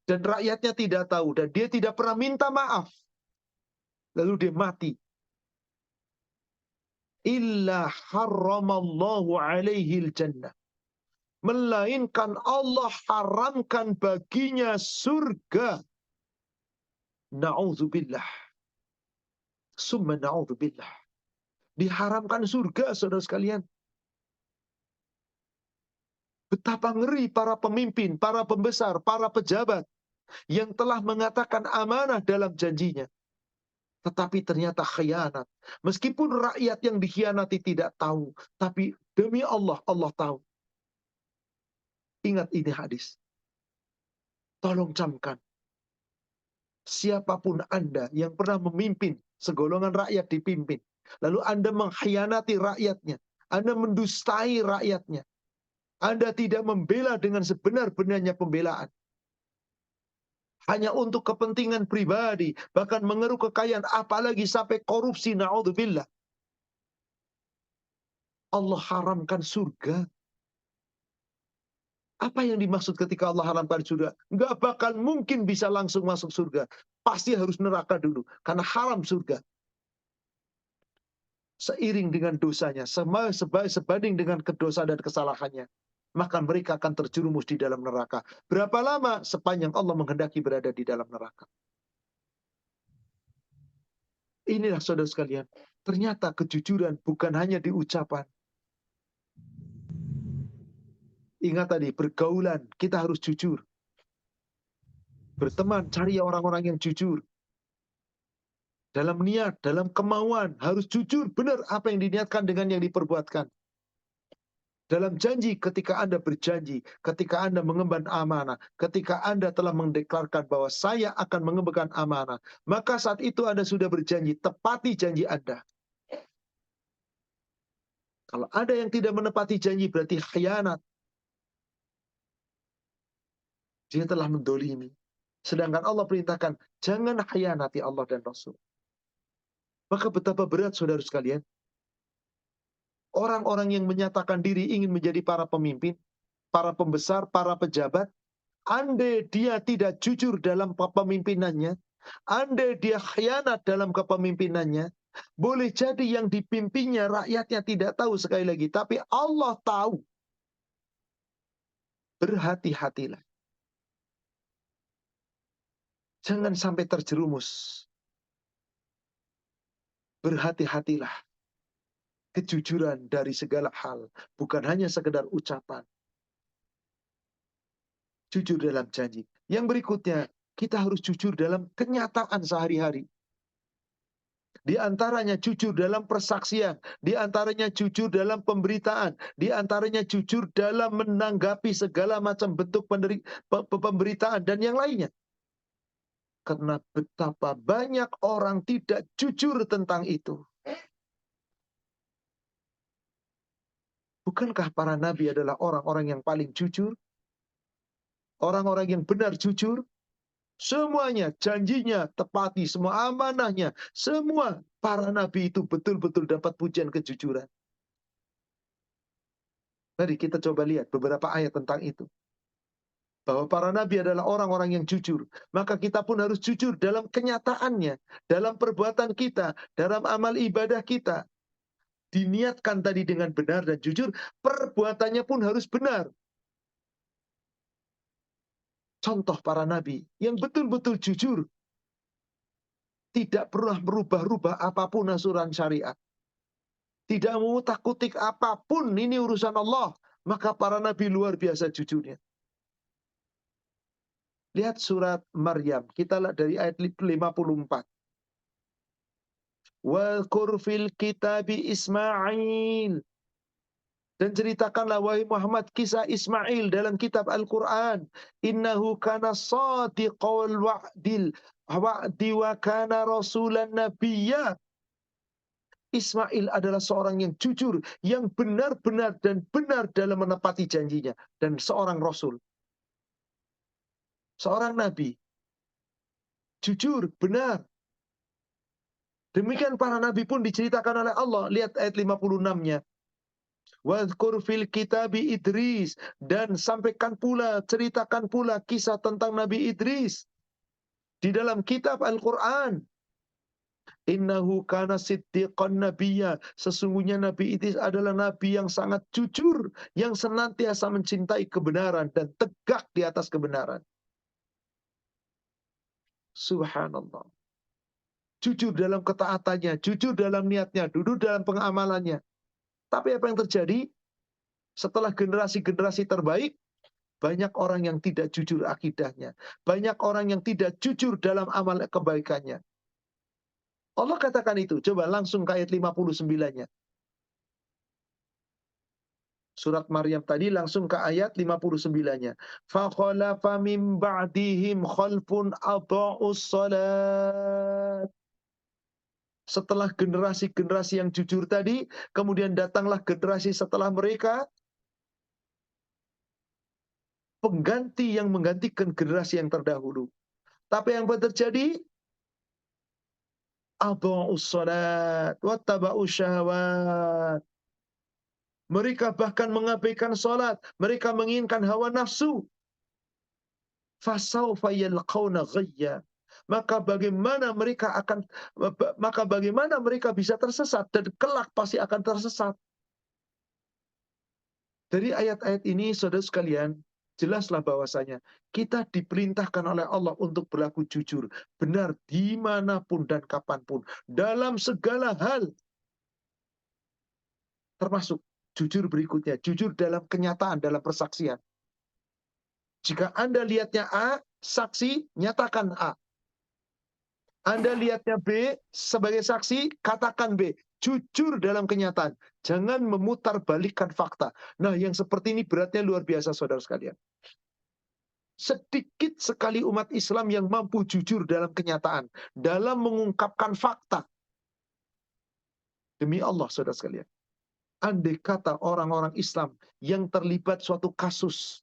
Dan rakyatnya tidak tahu, dan dia tidak pernah minta maaf. Lalu dia mati. Illa harramallahu alaihil jannah. Melainkan Allah haramkan baginya surga. Na'udzubillah. Summa na'udzubillah. Diharamkan surga, saudara sekalian. Betapa ngeri para pemimpin, para pembesar, para pejabat yang telah mengatakan amanah dalam janjinya. Tetapi ternyata khianat. Meskipun rakyat yang dikhianati tidak tahu, tapi demi Allah, Allah tahu. Ingat ini hadis. Tolong camkan. Siapapun Anda yang pernah memimpin, segolongan rakyat dipimpin, lalu Anda mengkhianati rakyatnya, Anda mendustai rakyatnya, Anda tidak membela dengan sebenar-benarnya pembelaan, hanya untuk kepentingan pribadi, bahkan mengeruk kekayaan, apalagi sampai korupsi, na'udzubillah. Allah haramkan surga. Apa yang dimaksud ketika Allah haramkan surga? Nggak bakal mungkin bisa langsung masuk surga. Pasti harus neraka dulu, karena haram surga. Seiring dengan dosanya, sebanding dengan kedosa dan kesalahannya, maka mereka akan terjerumus di dalam neraka. Berapa lama? Sepanjang Allah menghendaki berada di dalam neraka. Inilah saudara sekalian, ternyata kejujuran bukan hanya di ucapan. Ingat tadi, pergaulan, kita harus jujur. Berteman, cari orang-orang yang jujur. Dalam niat, dalam kemauan, harus jujur, benar apa yang diniatkan dengan yang diperbuatkan. Dalam janji, ketika Anda berjanji, ketika Anda mengemban amanah, ketika Anda telah mendeklarkan bahwa saya akan mengemban amanah, maka saat itu Anda sudah berjanji, tepati janji Anda. Kalau ada yang tidak menepati janji, berarti khianat. Dia telah mendolimi. Sedangkan Allah perintahkan, jangan khianati Allah dan Rasul. Maka betapa berat, saudara sekalian, orang-orang yang menyatakan diri ingin menjadi para pemimpin, para pembesar, para pejabat, andai dia tidak jujur dalam kepemimpinannya, andai dia khianat dalam kepemimpinannya, boleh jadi yang dipimpinnya rakyatnya tidak tahu sekali lagi, tapi Allah tahu. Berhati-hatilah. Jangan sampai terjerumus. Berhati-hatilah. Kejujuran dari segala hal, bukan hanya sekedar ucapan. Jujur dalam janji. Yang berikutnya, kita harus jujur dalam kenyataan sehari-hari. Di antaranya jujur dalam persaksian, di antaranya jujur dalam pemberitaan, di antaranya jujur dalam menanggapi segala macam bentuk pemberitaan dan yang lainnya. Karena betapa banyak orang tidak jujur tentang itu. Bukankah para nabi adalah orang-orang yang paling jujur? Orang-orang yang benar jujur? Semuanya, janjinya tepati, semua amanahnya, semua para nabi itu betul-betul dapat pujian kejujuran. Mari kita coba lihat beberapa ayat tentang itu. Bahwa para nabi adalah orang-orang yang jujur. Maka kita pun harus jujur dalam kenyataannya, dalam perbuatan kita, dalam amal ibadah kita. Diniatkan tadi dengan benar dan jujur, perbuatannya pun harus benar. Contoh para nabi yang betul-betul jujur, tidak pernah merubah-rubah apapun aturan syariat, tidak mengutak-kutik apapun, ini urusan Allah, maka para nabi luar biasa jujurnya. Lihat surat Maryam, kita lihat dari ayat 54. Wa qurfil kitabi Ismail. Dan ceritakanlah wahai Muhammad kisah Ismail dalam kitab Al-Quran. Innahu kana sadiqal wa'di wa kana rasulan nabiyya. Ismail adalah seorang yang jujur, yang benar-benar dan benar dalam menepati janjinya. Dan seorang rasul. Seorang nabi. Jujur, benar. Demikian para nabi pun diceritakan oleh Allah. Lihat ayat 56-nya. Wadhkur fil kitabi Idris. Dan sampaikan pula, ceritakan pula kisah tentang Nabi Idris. Di dalam kitab Al-Quran. Innahu kana siddiqan nabiyya. Sesungguhnya Nabi Idris adalah Nabi yang sangat jujur. Yang senantiasa mencintai kebenaran dan tegak di atas kebenaran. Subhanallah. Jujur dalam ketaatannya, jujur dalam niatnya, jujur dalam pengamalannya. Tapi apa yang terjadi? Setelah generasi-generasi terbaik, banyak orang yang tidak jujur akidahnya. Banyak orang yang tidak jujur dalam amal kebaikannya. Allah katakan itu. Coba langsung ke ayat 59-nya. Surat Maryam tadi langsung ke ayat 59-nya. فَخَلَفَ مِنْ بَعْدِهِمْ خَلْفٌ أَضَاعُوا الصَّلَاةَ. Setelah generasi-generasi yang jujur tadi, kemudian datanglah generasi setelah mereka, pengganti yang menggantikan generasi yang terdahulu. Tapi yang terjadi, adha'us shalat wattaba'us syahawat. Mereka bahkan mengabaikan salat, mereka menginginkan hawa nafsu. Fasawfa yalqawna ghayya. Maka bagaimana mereka bisa tersesat, dan kelak pasti akan tersesat. Dari ayat-ayat ini, saudara sekalian, jelaslah bahwasanya kita diperintahkan oleh Allah untuk berlaku jujur, benar dimanapun dan kapanpun, dalam segala hal. Termasuk jujur berikutnya, jujur dalam kenyataan, dalam persaksian. Jika Anda lihatnya A, saksi, nyatakan A. Anda lihatnya B sebagai saksi, katakan B. Jujur dalam kenyataan. Jangan memutarbalikkan fakta. Nah, yang seperti ini beratnya luar biasa, saudara sekalian. Sedikit sekali umat Islam yang mampu jujur dalam kenyataan, dalam mengungkapkan fakta. Demi Allah, saudara sekalian. Andai kata orang-orang Islam yang terlibat suatu kasus,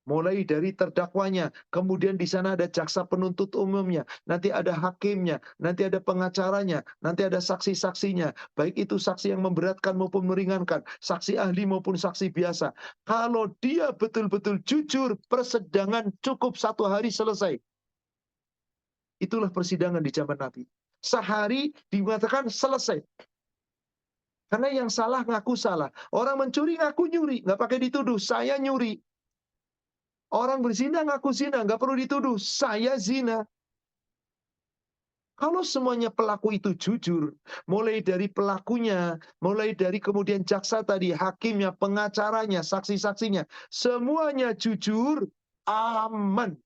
mulai dari terdakwanya, kemudian di sana ada jaksa penuntut umumnya, nanti ada hakimnya, nanti ada pengacaranya, nanti ada saksi-saksinya, baik itu saksi yang memberatkan maupun meringankan, saksi ahli maupun saksi biasa. Kalau dia betul-betul jujur, persidangan cukup 1 hari selesai. Itulah persidangan di zaman Nabi. Sehari dikatakan selesai. Karena yang salah ngaku salah. Orang mencuri ngaku nyuri, nggak pakai dituduh, saya nyuri. Orang berzina ngaku zina, nggak perlu dituduh, saya zina. Kalau semuanya pelaku itu jujur, mulai dari pelakunya, mulai dari kemudian jaksa tadi, hakimnya, pengacaranya, saksi-saksinya, semuanya jujur, aman.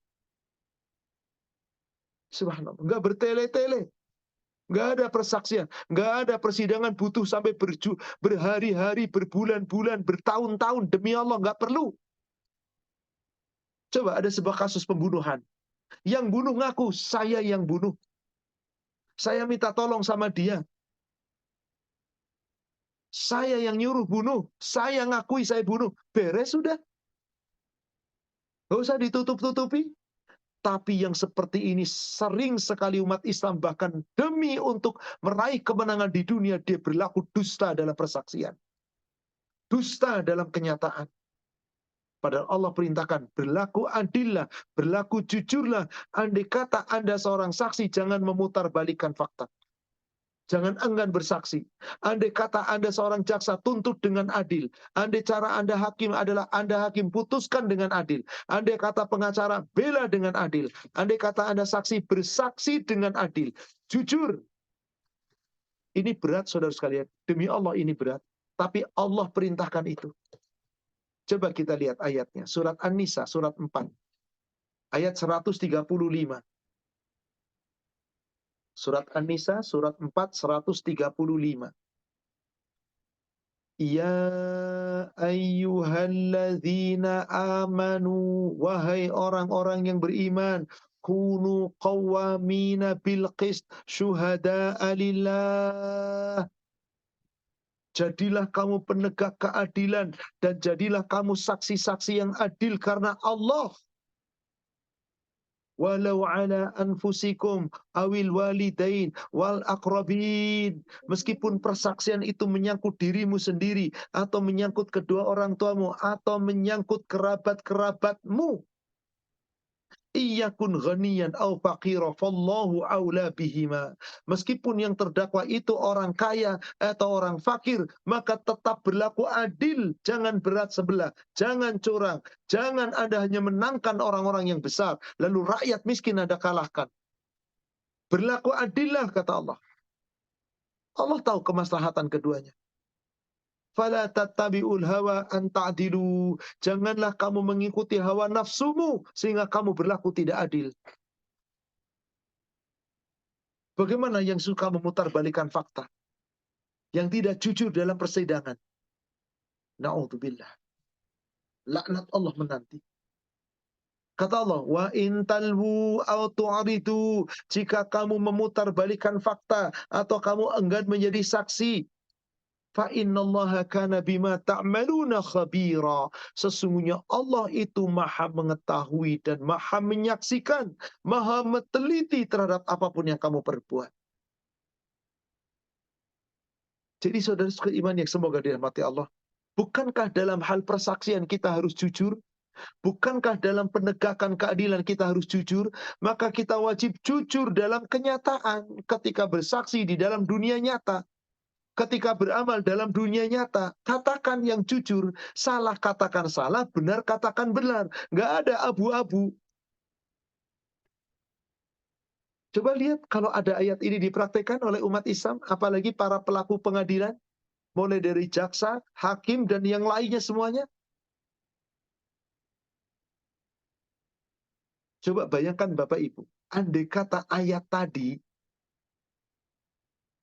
Subhanallah, nggak bertele-tele. Nggak ada persaksian, nggak ada persidangan butuh sampai berhari-hari, berbulan-bulan, bertahun-tahun, demi Allah, nggak perlu. Coba ada sebuah kasus pembunuhan. Yang bunuh ngaku, saya yang bunuh. Saya minta tolong sama dia. Saya yang nyuruh bunuh. Saya ngakui saya bunuh. Beres sudah. Nggak usah ditutup-tutupi. Tapi yang seperti ini sering sekali umat Islam bahkan demi untuk meraih kemenangan di dunia, dia berlaku dusta dalam persaksian. Dusta dalam kenyataan. Padahal Allah perintahkan, berlaku adillah, berlaku jujurlah. Andai kata Anda seorang saksi, jangan memutarbalikkan fakta. Jangan enggan bersaksi. Andai kata Anda seorang jaksa, tuntut dengan adil. Andai cara Anda hakim adalah Anda hakim, putuskan dengan adil. Andai kata pengacara, bela dengan adil. Andai kata Anda saksi, bersaksi dengan adil. Jujur. Ini berat, saudara sekalian. Demi Allah ini berat. Tapi Allah perintahkan itu. Coba kita lihat ayatnya. Surat An-Nisa, surat 4. Ayat 135. Surat An-Nisa, surat 4, 135. Ya ayyuhalladzina amanu, wahai orang-orang yang beriman, kunu qawwamina bil qist syuhada'a lillah. Jadilah kamu penegak keadilan dan jadilah kamu saksi-saksi yang adil karena Allah. Walau ala anfusikum awil walidain wal aqrabin. Meskipun persaksian itu menyangkut dirimu sendiri atau menyangkut kedua orang tuamu atau menyangkut kerabat-kerabatmu. Iyakun ghaniyan aw faqira fallahu aula bihima. Meskipun yang terdakwa itu orang kaya atau orang fakir, maka tetap berlaku adil, jangan berat sebelah, jangan curang, jangan Anda hanya menangkan orang-orang yang besar, lalu rakyat miskin Anda kalahkan. Berlaku adillah, kata Allah. Allah tahu kemaslahatan keduanya. Fala tattabi'ul hawa an ta'dilu. Janganlah kamu mengikuti hawa nafsumu sehingga kamu berlaku tidak adil. Bagaimana yang suka memutarbalikkan fakta? Yang tidak jujur dalam persidangan? Na'udzubillah. Laknat Allah menanti. Kata Allah, wa in talwu aw tu'ridu, jika kamu memutarbalikkan fakta atau kamu enggan menjadi saksi, fa innallaha kana bima ta'maluna khabira. Sesungguhnya Allah itu maha mengetahui dan maha menyaksikan, maha teliti terhadap apapun yang kamu perbuat. Jadi saudara iman yang semoga dirahmati Allah, bukankah dalam hal persaksian kita harus jujur? Bukankah dalam penegakan keadilan kita harus jujur? Maka kita wajib jujur dalam kenyataan ketika bersaksi di dalam dunia nyata. Ketika beramal dalam dunia nyata, katakan yang jujur, salah katakan salah, benar katakan benar. Nggak ada abu-abu. Coba lihat kalau ada ayat ini dipraktekkan oleh umat Islam, apalagi para pelaku pengadilan, mulai dari jaksa, hakim, dan yang lainnya semuanya. Coba bayangkan Bapak Ibu, andai kata ayat tadi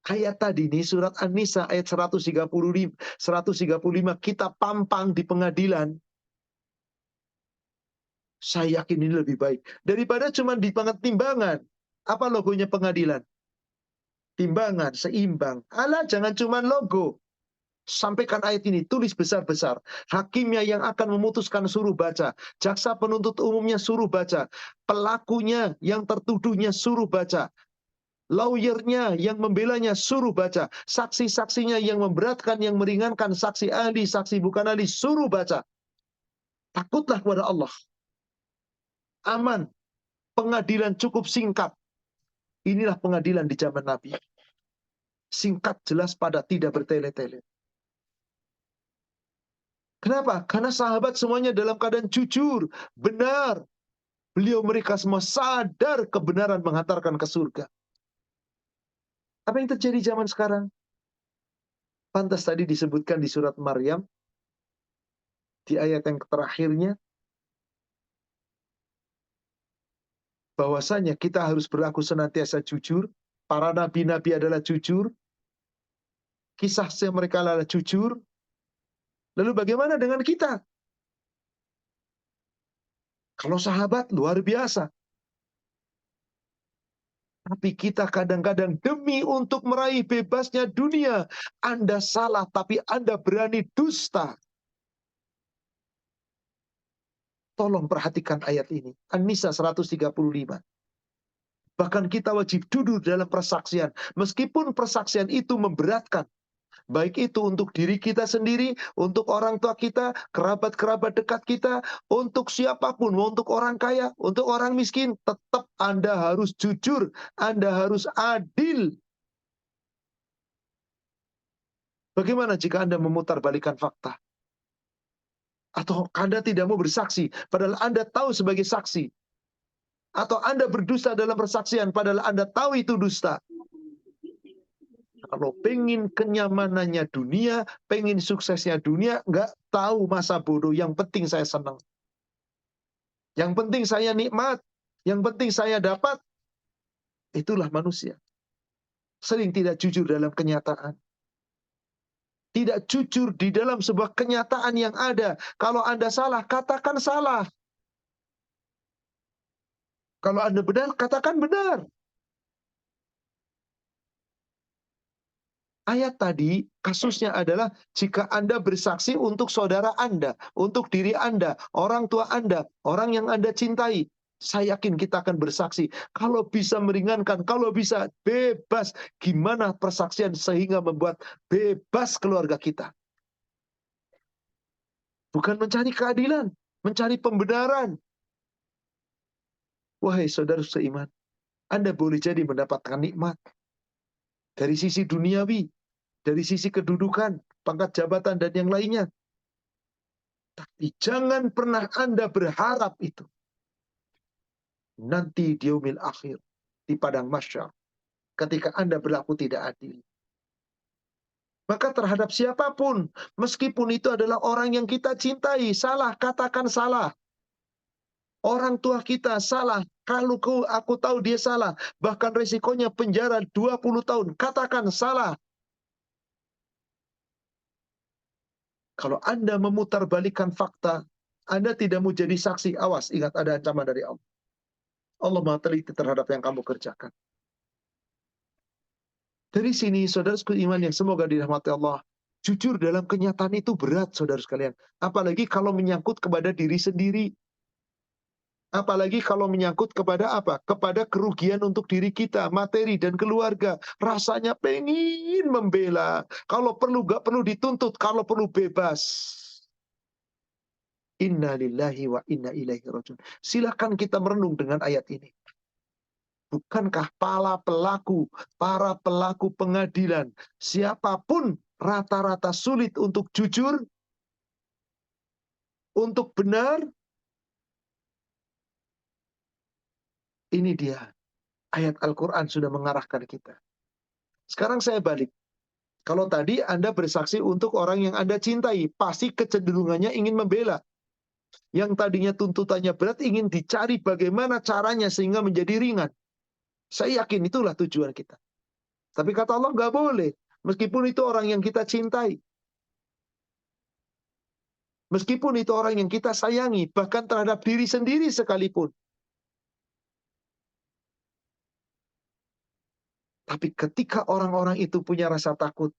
Ayat tadi ini surat An-Nisa ayat 135 kita pampang di pengadilan. Saya yakin ini lebih baik daripada cuma di timbangan. Apa logonya pengadilan? Timbangan, seimbang. Alah, jangan cuma logo. Sampaikan ayat ini, tulis besar-besar. Hakimnya yang akan memutuskan suruh baca. Jaksa penuntut umumnya suruh baca. Pelakunya yang tertuduhnya suruh baca. Lawyernya yang membelanya suruh baca. Saksi-saksinya yang memberatkan, yang meringankan. Saksi ahli, saksi bukan ahli, suruh baca. Takutlah kepada Allah. Aman. Pengadilan cukup singkat. Inilah pengadilan di zaman Nabi. Singkat, jelas, padat, tidak bertele-tele. Kenapa? Karena sahabat semuanya dalam keadaan jujur, benar. Mereka semua sadar kebenaran menghantarkan ke surga. Apa yang terjadi zaman sekarang? Pantas tadi disebutkan di surat Maryam, di ayat yang terakhirnya, bahwasanya kita harus berlaku senantiasa jujur. Para nabi-nabi adalah jujur. Kisah mereka adalah jujur. Lalu bagaimana dengan kita? Kalau sahabat luar biasa. Tapi kita kadang-kadang demi untuk meraih bebasnya dunia, Anda salah tapi Anda berani dusta. Tolong perhatikan ayat ini. An-Nisa 135. Bahkan kita wajib duduk dalam persaksian. Meskipun persaksian itu memberatkan. Baik itu untuk diri kita sendiri, untuk orang tua kita, kerabat-kerabat dekat kita, untuk siapapun, untuk orang kaya, untuk orang miskin, tetap Anda harus jujur, Anda harus adil. Bagaimana jika Anda memutarbalikkan fakta? Atau Anda tidak mau bersaksi, padahal Anda tahu sebagai saksi. Atau Anda berdusta dalam persaksian, padahal Anda tahu itu dusta. Kalau pengen kenyamanannya dunia, pengen suksesnya dunia, nggak tahu masa bodoh. Yang penting saya senang. Yang penting saya nikmat. Yang penting saya dapat. Itulah manusia. Sering tidak jujur dalam kenyataan. Tidak jujur di dalam sebuah kenyataan yang ada. Kalau Anda salah, katakan salah. Kalau Anda benar, katakan benar. Ayat tadi kasusnya adalah jika Anda bersaksi untuk saudara Anda, untuk diri Anda, orang tua Anda, orang yang Anda cintai. Saya yakin kita akan bersaksi. Kalau bisa meringankan, kalau bisa bebas. Gimana persaksian sehingga membuat bebas keluarga kita? Bukan mencari keadilan, mencari pembenaran. Wahai saudara seiman, Anda boleh jadi mendapatkan nikmat. Dari sisi duniawi, dari sisi kedudukan, pangkat jabatan, dan yang lainnya. Tapi jangan pernah Anda berharap itu. Nanti di yaumil akhir, di padang mahsyar, ketika Anda berlaku tidak adil. Maka terhadap siapapun, meskipun itu adalah orang yang kita cintai, salah, katakan salah. Orang tua kita salah, kalau aku tahu dia salah, bahkan resikonya penjara 20 tahun, katakan salah. Kalau Anda memutarbalikkan fakta, Anda tidak mau jadi saksi, awas, ingat ada ancaman dari Allah. Allah Maha teliti terhadap yang kamu kerjakan. Dari sini, saudara-saudara iman yang semoga dirahmati Allah, jujur dalam kenyataan itu berat, saudara sekalian. Apalagi kalau menyangkut kepada diri sendiri. Apalagi kalau menyangkut kepada apa? Kepada kerugian untuk diri kita, materi dan keluarga. Rasanya pengen membela. Kalau perlu gak perlu dituntut, kalau perlu bebas. Inna lillahi wa inna ilaihi rajiun. Silakan kita merenung dengan ayat ini. Bukankah para pelaku pengadilan, siapapun rata-rata sulit untuk jujur, untuk benar? Ini dia. Ayat Al-Quran sudah mengarahkan kita. Sekarang saya balik. Kalau tadi Anda bersaksi untuk orang yang Anda cintai, pasti kecenderungannya ingin membela. Yang tadinya tuntutannya berat, ingin dicari bagaimana caranya sehingga menjadi ringan. Saya yakin itulah tujuan kita. Tapi kata Allah nggak boleh. Meskipun itu orang yang kita cintai. Meskipun itu orang yang kita sayangi. Bahkan terhadap diri sendiri sekalipun. Tapi ketika orang-orang itu punya rasa takut.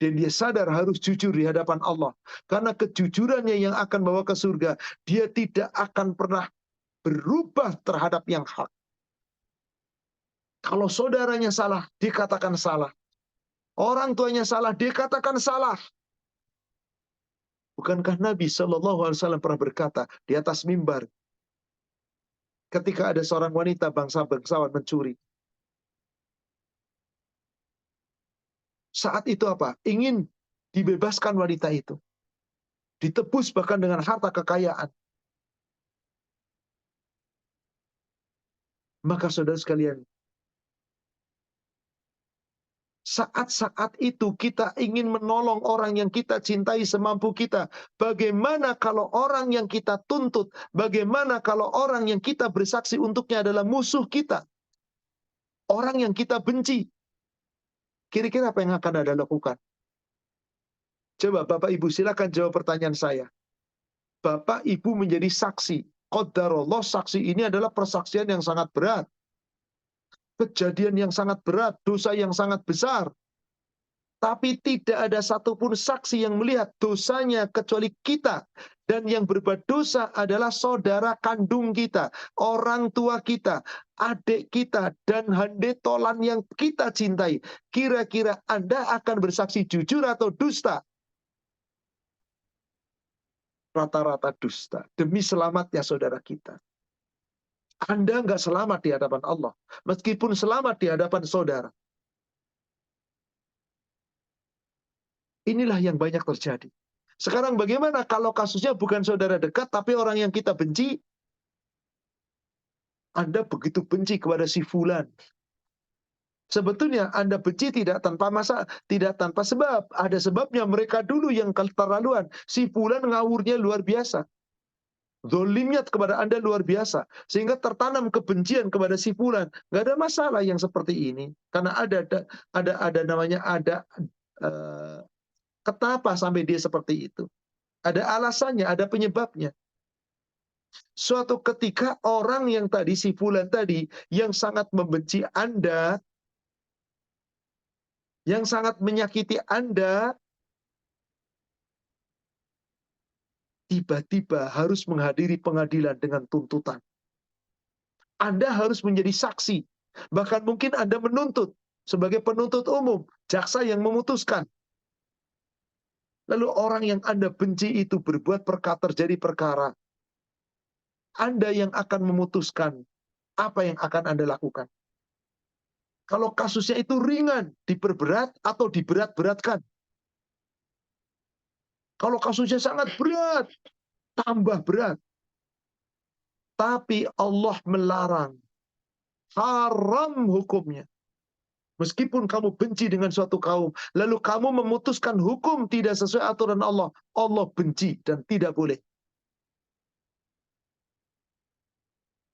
Dan dia sadar harus jujur di hadapan Allah. Karena kejujurannya yang akan bawa ke surga. Dia tidak akan pernah berubah terhadap yang hak. Kalau saudaranya salah, dikatakan salah. Orang tuanya salah, dikatakan salah. Bukankah Nabi SAW pernah berkata di atas mimbar, ketika ada seorang wanita bangsawan mencuri. Saat itu apa? Ingin dibebaskan wanita itu. Ditebus bahkan dengan harta kekayaan. Maka saudara sekalian, saat-saat itu kita ingin menolong orang yang kita cintai semampu kita. Bagaimana kalau orang yang kita tuntut? Bagaimana kalau orang yang kita bersaksi untuknya adalah musuh kita? Orang yang kita benci. Kira-kira apa yang akan Anda lakukan? Coba Bapak Ibu silakan jawab pertanyaan saya. Bapak Ibu menjadi saksi. Qadarullah, saksi ini adalah persaksian yang sangat berat. Kejadian yang sangat berat, dosa yang sangat besar. Tapi tidak ada satupun saksi yang melihat dosanya kecuali kita. Dan yang berbuat dosa adalah saudara kandung kita, orang tua kita, adik kita, dan handetolan yang kita cintai. Kira-kira Anda akan bersaksi jujur atau dusta? Rata-rata dusta. Demi selamatnya saudara kita. Anda nggak selamat di hadapan Allah. Meskipun selamat di hadapan saudara. Inilah yang banyak terjadi. Sekarang bagaimana kalau kasusnya bukan saudara dekat, tapi orang yang kita benci? Anda begitu benci kepada si fulan. Sebetulnya Anda benci tidak tanpa sebab. Ada sebabnya, mereka dulu yang keterlaluan. Si fulan ngawurnya luar biasa. Zolimnya kepada Anda luar biasa. Sehingga tertanam kebencian kepada si fulan. Nggak ada masalah yang seperti ini. Karena kenapa sampai dia seperti itu? Ada alasannya, ada penyebabnya. Suatu ketika orang yang tadi, si fulan tadi, yang sangat membenci Anda, yang sangat menyakiti Anda, tiba-tiba harus menghadiri pengadilan dengan tuntutan. Anda harus menjadi saksi. Bahkan mungkin Anda menuntut sebagai penuntut umum, jaksa yang memutuskan. Lalu orang yang Anda benci itu berbuat terjadi perkara. Anda yang akan memutuskan apa yang akan Anda lakukan. Kalau kasusnya itu ringan, diperberat atau diberat-beratkan. Kalau kasusnya sangat berat, tambah berat. Tapi Allah melarang. Haram hukumnya. Meskipun kamu benci dengan suatu kaum, lalu kamu memutuskan hukum tidak sesuai aturan Allah, Allah benci dan tidak boleh.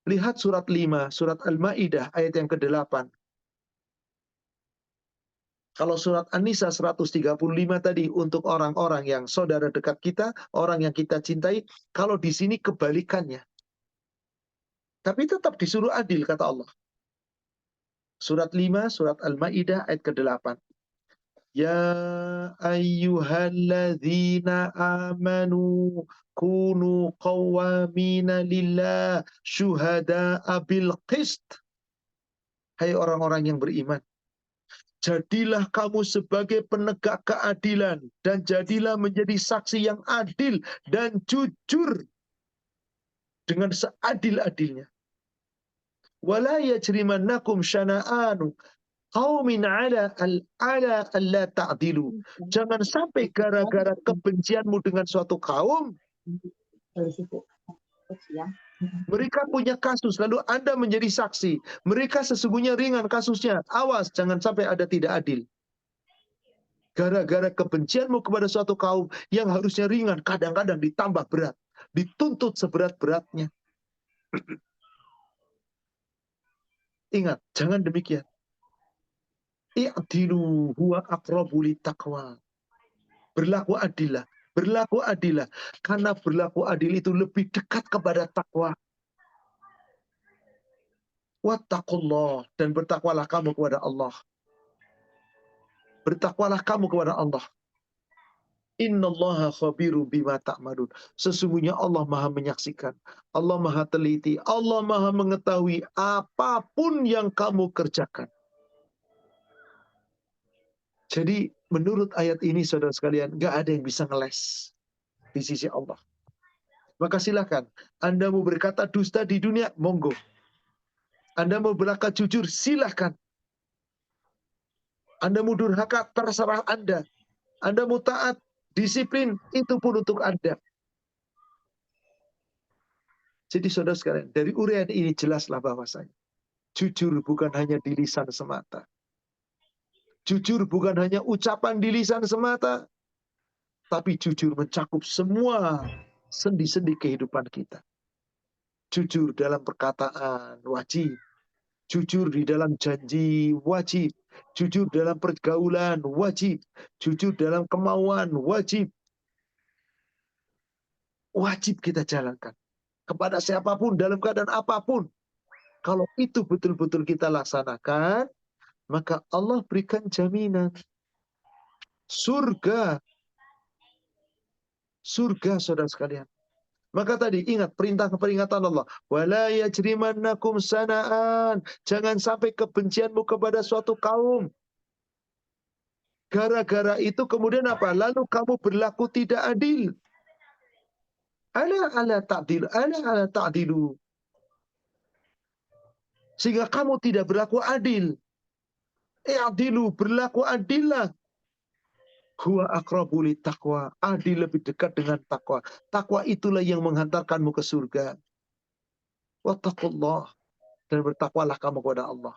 Lihat surat 5, surat Al-Ma'idah ayat yang ke-8. Kalau surat An-Nisa 135 tadi untuk orang-orang yang saudara dekat kita, orang yang kita cintai, kalau di sini kebalikannya. Tapi tetap disuruh adil, kata Allah. Surat 5, surat Al-Ma'idah ayat ke-8. Ya ayyuhalladzina amanu kunu qawwamina lillah syuhada'a bil qist. Hai orang-orang yang beriman, jadilah kamu sebagai penegak keadilan dan jadilah menjadi saksi yang adil dan jujur dengan seadil-adilnya. Wala yajrimannakum syana'anu qaumin ala alla ta'dilu. Jangan sampai gara-gara kebencianmu dengan suatu kaum, mereka punya kasus, lalu Anda menjadi saksi. Mereka sesungguhnya ringan kasusnya. Awas, jangan sampai ada tidak adil. Gara-gara kebencianmu kepada suatu kaum yang harusnya ringan, kadang-kadang ditambah berat. Dituntut seberat-beratnya. Ingat, jangan demikian. I'dilu huwa aqrabu littaqwa. Berlaku adillah. Berlaku adillah. Karena berlaku adil itu lebih dekat kepada takwa. Wattaqullah. Dan bertakwalah kamu kepada Allah. Bertakwalah kamu kepada Allah. Innallaha khabirum bima ta'malun. Sesungguhnya Allah Maha menyaksikan. Allah Maha teliti. Allah Maha mengetahui apapun yang kamu kerjakan. Jadi menurut ayat ini saudara sekalian, gak ada yang bisa ngeles di sisi Allah. Maka silakan, Anda mau berkata dusta di dunia, monggo. Anda mau berkata jujur, silakan. Anda mau durhaka, terserah Anda. Anda mau taat, disiplin, itu pun untuk Anda. Jadi saudara sekalian, dari uraian ini jelaslah bahwasanya jujur bukan hanya di lisan semata. Jujur bukan hanya ucapan di lisan semata, tapi jujur mencakup semua sendi-sendi kehidupan kita. Jujur dalam perkataan wajib, jujur di dalam janji wajib, jujur dalam pergaulan wajib, jujur dalam kemauan wajib. Wajib kita jalankan kepada siapapun dalam keadaan apapun. Kalau itu betul-betul kita laksanakan, maka Allah berikan jaminan surga. Surga saudara sekalian. Maka tadi ingat perintah peringatan Allah. Wala yajrimannakum sana'an. Jangan sampai kebencianmu kepada suatu kaum. Gara-gara itu kemudian apa? Lalu kamu berlaku tidak adil. Ala ta'dilu. Ala ta'dilu. Sehingga kamu tidak berlaku adil. I'dilu, berlaku adillah. Huwa aqrabu littaqwa. Adil lebih dekat dengan takwa. Takwa itulah yang menghantarkanmu ke surga. Wattaqullah. Dan bertakwalah kamu kepada Allah.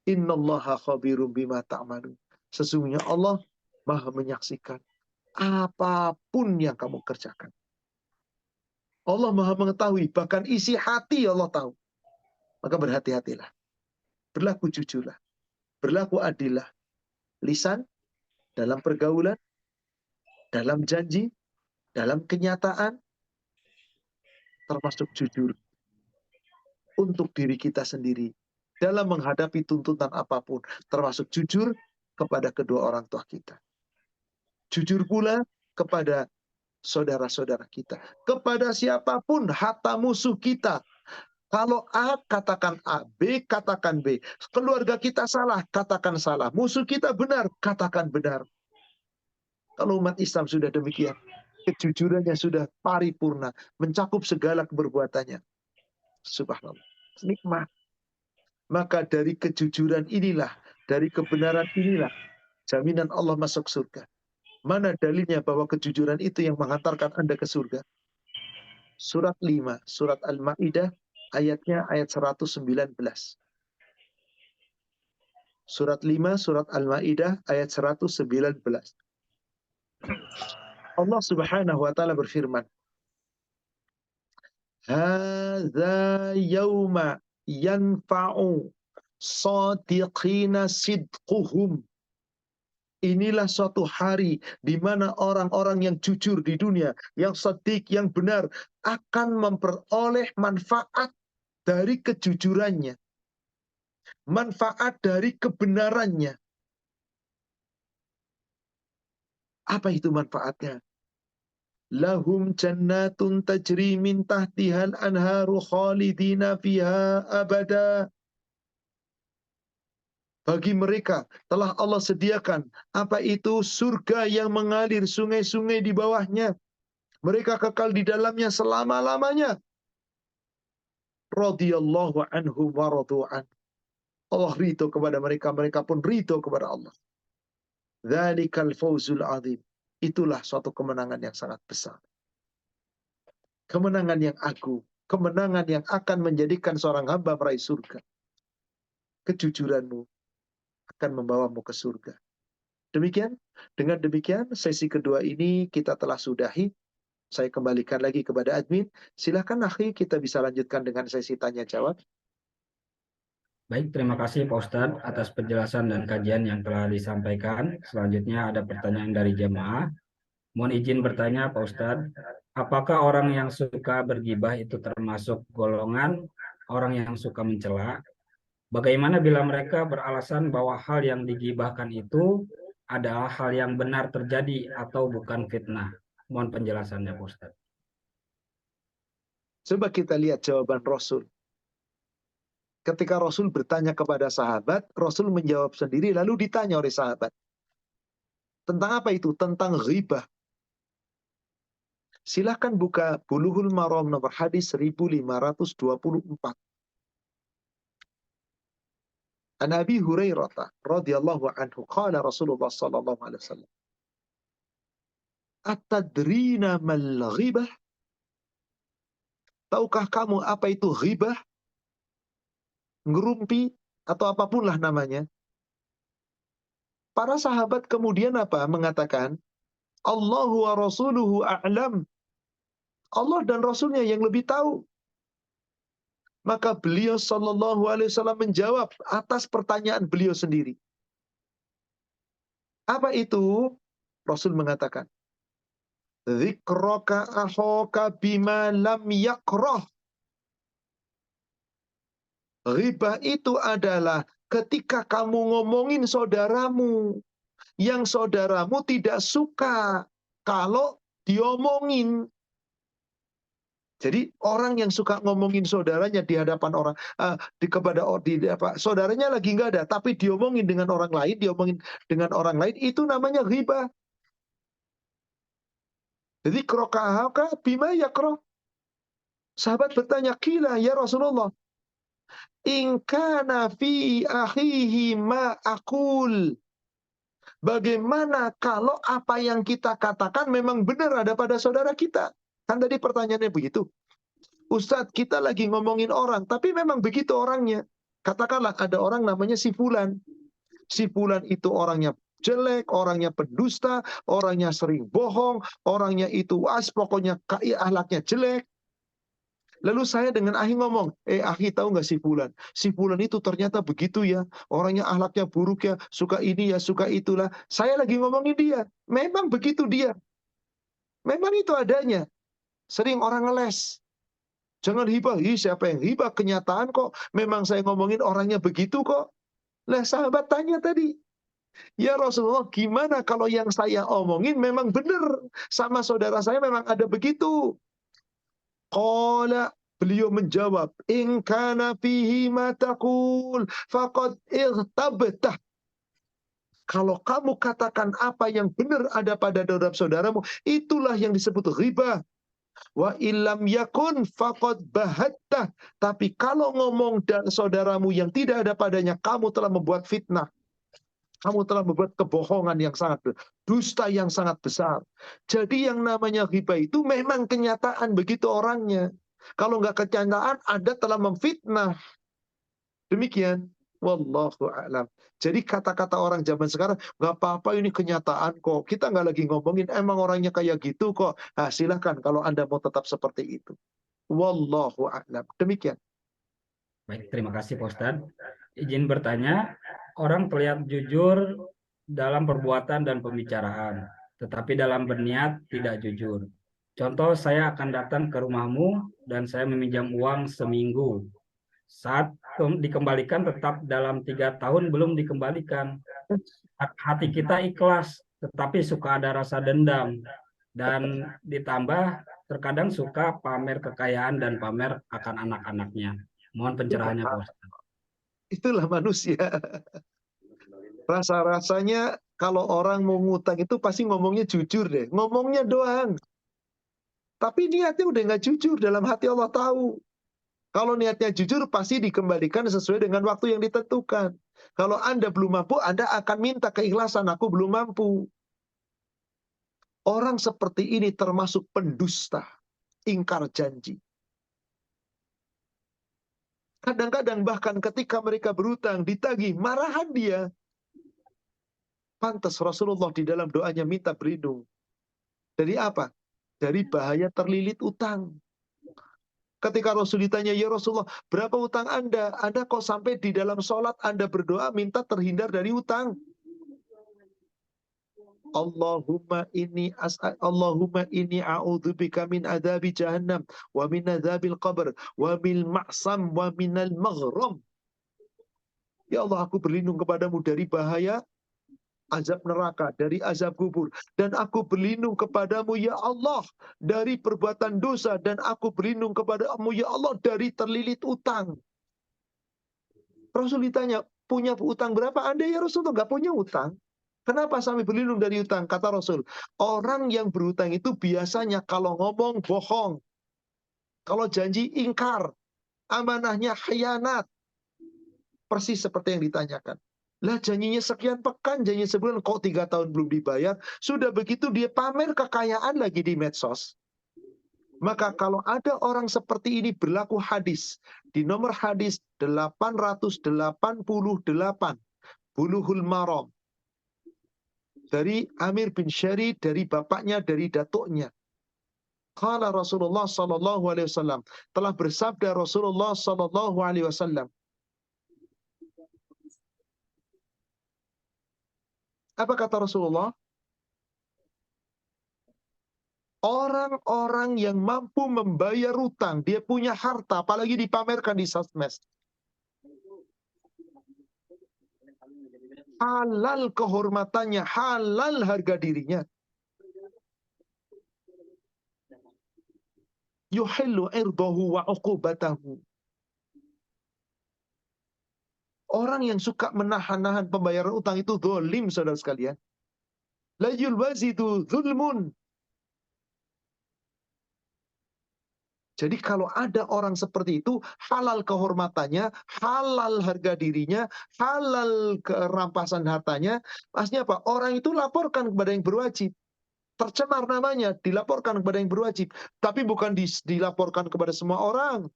Innallaha khabirum bima ta'malun. Sesungguhnya Allah Maha menyaksikan apapun yang kamu kerjakan. Allah Maha mengetahui, bahkan isi hati Allah tahu. Maka berhati-hatilah. Berlaku jujurlah. Berlaku adillah. Lisan, dalam pergaulan, dalam janji, dalam kenyataan, termasuk jujur untuk diri kita sendiri dalam menghadapi tuntutan apapun, termasuk jujur kepada kedua orang tua kita. Jujur pula kepada saudara-saudara kita, kepada siapapun, hatta musuh kita. Kalau A, katakan A. B, katakan B. Keluarga kita salah, katakan salah. Musuh kita benar, katakan benar. Kalau umat Islam sudah demikian, kejujurannya sudah paripurna, mencakup segala keperbuatannya. Subhanallah. Nikmat. Maka dari kejujuran inilah, dari kebenaran inilah, jaminan Allah masuk surga. Mana dalilnya bahwa kejujuran itu yang menghantarkan Anda ke surga? Surat 5, surat Al-Ma'idah, ayatnya ayat 119. Surat 5, surat Al-Ma'idah, ayat 119. Allah Subhanahu wa ta'ala berfirman, Hadza yawma yanfa'u sadiqina sidquhum. Inilah suatu hari di mana orang-orang yang jujur di dunia, yang shadiq, yang benar, akan memperoleh manfaat dari kejujurannya. Manfaat dari kebenarannya. Apa itu manfaatnya? Lahum jannatun tajri min tahtihal anharu khalidina fiha abada. Bagi mereka telah Allah sediakan apa itu surga yang mengalir sungai-sungai di bawahnya. Mereka kekal di dalamnya selama-lamanya. Radhiyallahu anhum wa radu'an. Allah ridho kepada mereka, mereka pun ridho kepada Allah. Dzalikal fawzul azim. Itulah suatu kemenangan yang sangat besar. Kemenangan yang agung, kemenangan yang akan menjadikan seorang hamba meraih surga. Kejujuranmu akan membawamu ke surga. Demikian, dengan demikian sesi kedua ini kita telah sudahi. Saya kembalikan lagi kepada admin. Silakan akhi, kita bisa lanjutkan dengan sesi tanya jawab. Baik, terima kasih Pak Ustadz atas penjelasan dan kajian yang telah disampaikan. Selanjutnya ada pertanyaan dari jemaah. Mohon izin bertanya Pak Ustadz, apakah orang yang suka bergibah itu termasuk golongan orang yang suka mencela? Bagaimana bila mereka beralasan bahwa hal yang digibahkan itu adalah hal yang benar terjadi atau bukan fitnah? Mohon penjelasannya Pak Ustadz. Coba kita lihat jawaban Rasul. Ketika Rasul bertanya kepada sahabat, Rasul menjawab sendiri lalu ditanya oleh sahabat. Tentang apa itu? Tentang ghibah. Silahkan buka Bulughul Maram nomor hadis 1524. An Abi Hurairah radhiyallahu anhu qala Rasulullah sallallahu alaihi wasallam. Atadrina mal ghibah? Tahukah kamu apa itu ghibah? Ngerumpi atau apapun lah namanya. Para sahabat kemudian apa? Mengatakan, Allahu wa rasuluhu a'lam. Allah dan Rasulnya yang lebih tahu. Maka beliau sallallahu alaihi wasallam menjawab atas pertanyaan beliau sendiri. Apa itu? Rasul mengatakan, Dzikraka akhaka bima lam yakrah. Ghibah itu adalah ketika kamu ngomongin saudaramu, yang saudaramu tidak suka kalau diomongin. Jadi orang yang suka ngomongin saudaranya di hadapan orang, saudaranya lagi nggak ada, tapi diomongin dengan orang lain, itu namanya ghibah. Jadi krokahaka bima yakroh. Sahabat bertanya, kila ya Rasulullah, in kana fi akhihi ma aqul. Bagaimana kalau apa yang kita katakan memang benar ada pada saudara kita? Kan tadi pertanyaannya begitu. Ustadz, kita lagi ngomongin orang, tapi memang begitu orangnya. Katakanlah ada orang namanya si Fulan. Si Fulan itu orangnya jelek, orangnya pendusta, orangnya sering bohong, orangnya itu pokoknya akhlaknya jelek. Lalu saya dengan Ahi ngomong, Ahi tahu nggak si Fulan? Si Fulan itu ternyata begitu ya, orangnya akhlaknya buruk ya, suka ini ya, suka itulah. Saya lagi ngomongin dia, memang begitu dia. Memang itu adanya. Sering orang ngeles. Jangan hibah, siapa yang hibah? Kenyataan kok, memang saya ngomongin orangnya begitu kok. Lah sahabat tanya tadi, ya Rasulullah, gimana kalau yang saya omongin memang benar? Sama saudara saya memang ada begitu. Qala, beliau menjawab, in kana fihi ma taqul faqad irtabtah. Kalau kamu katakan apa yang benar ada pada saudaramu, itulah yang disebut ghibah. Wa illam yakun faqad bahatta. Tapi kalau ngomong dan saudaramu yang tidak ada padanya, kamu telah membuat fitnah. Kamu telah membuat kebohongan yang sangat dusta yang sangat besar. Jadi yang namanya ghibah itu memang kenyataan begitu orangnya. Kalau nggak kenyataan, Anda telah memfitnah. Demikian. Wallahu a'lam. Jadi kata-kata orang zaman sekarang, nggak apa-apa ini kenyataan kok. Kita nggak lagi ngomongin emang orangnya kayak gitu kok. Nah, silahkan kalau Anda mau tetap seperti itu. Wallahu a'lam. Demikian. Baik, terima kasih Pak Ustadz. Izin bertanya, orang terlihat jujur dalam perbuatan dan pembicaraan, tetapi dalam berniat tidak jujur. Contoh, saya akan datang ke rumahmu dan saya meminjam uang seminggu. Saat dikembalikan tetap dalam 3 tahun belum dikembalikan. Hati kita ikhlas, tetapi suka ada rasa dendam. Dan ditambah terkadang suka pamer kekayaan dan pamer akan anak-anaknya. Mohon pencerahannya Pak Ustadz. Itulah manusia. Rasa-rasanya kalau orang mau ngutang itu pasti ngomongnya jujur deh. Ngomongnya doang. Tapi niatnya udah nggak jujur, dalam hati Allah tahu. Kalau niatnya jujur pasti dikembalikan sesuai dengan waktu yang ditentukan. Kalau Anda belum mampu, Anda akan minta keikhlasan, aku belum mampu. Orang seperti ini termasuk pendusta, ingkar janji. Kadang-kadang bahkan ketika mereka berutang, ditagih, marahan dia. Pantas Rasulullah di dalam doanya minta berlindung. Dari apa? Dari bahaya terlilit utang. Ketika Rasul ditanya, ya Rasulullah, berapa utang Anda? Anda kok sampai di dalam sholat Anda berdoa minta terhindar dari utang? Allahumma inni a'udzubika min adzabi jahannam wa min adzabil qabr wa min ma'sam wa minal maghram. Ya Allah, aku berlindung kepadamu dari bahaya azab neraka, dari azab kubur. Dan aku berlindung kepadamu, ya Allah, dari perbuatan dosa. Dan aku berlindung kepadamu, ya Allah, dari terlilit utang. Rasul ditanya, punya utang berapa Anda ya Rasulullah? Nggak punya utang. Kenapa sampai berlindung dari utang? Kata Rasul, orang yang berutang itu biasanya kalau ngomong bohong. Kalau janji ingkar. Amanahnya khianat. Persis seperti yang ditanyakan. Lah janjinya sekian pekan, janjinya sebulan, kok 3 tahun belum dibayar. Sudah begitu dia pamer kekayaan lagi di medsos. Maka kalau ada orang seperti ini berlaku hadis. Di nomor hadis 888. Bulughul Maram. Dari Amir bin Syari, dari bapaknya, dari datuknya. Qala Rasulullah sallallahu alaihi wasallam. Telah bersabda Rasulullah sallallahu alaihi wasallam. Apa kata Rasulullah? Orang-orang yang mampu membayar utang, dia punya harta, apalagi dipamerkan di sosmed. Halal kehormatannya, halal harga dirinya. Yuhillu irdahu wa uqubatahu. Orang yang suka menahan-nahan pembayaran utang itu zalim, saudara sekalian. La yulwazidu zulmun. Jadi kalau ada orang seperti itu, halal kehormatannya, halal harga dirinya, halal kerampasan hartanya. Maksudnya apa? Orang itu laporkan kepada yang berwajib. Tercemar namanya, dilaporkan kepada yang berwajib. Tapi bukan dilaporkan kepada semua orang.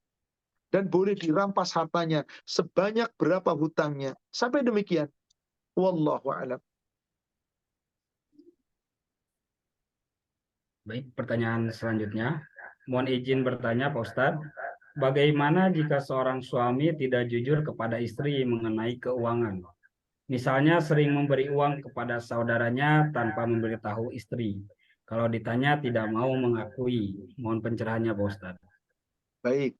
Dan boleh dirampas hartanya sebanyak berapa hutangnya. Sampai demikian. Wallahu a'lam. Baik, pertanyaan selanjutnya. Mohon izin bertanya, Pak Ustadz. Bagaimana jika seorang suami tidak jujur kepada istri mengenai keuangan? Misalnya sering memberi uang kepada saudaranya tanpa memberitahu istri. Kalau ditanya tidak mau mengakui. Mohon pencerahannya, Pak Ustadz. Baik.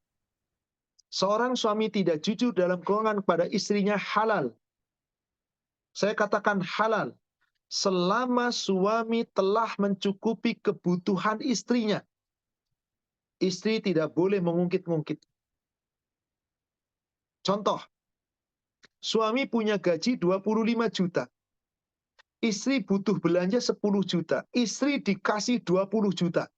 Seorang suami tidak jujur dalam keuangan kepada istrinya halal. Saya katakan halal. Selama suami telah mencukupi kebutuhan istrinya. Istri tidak boleh mengungkit-ungkit. Contoh. Suami punya gaji 25 juta. Istri butuh belanja 10 juta. Istri dikasih 20 juta.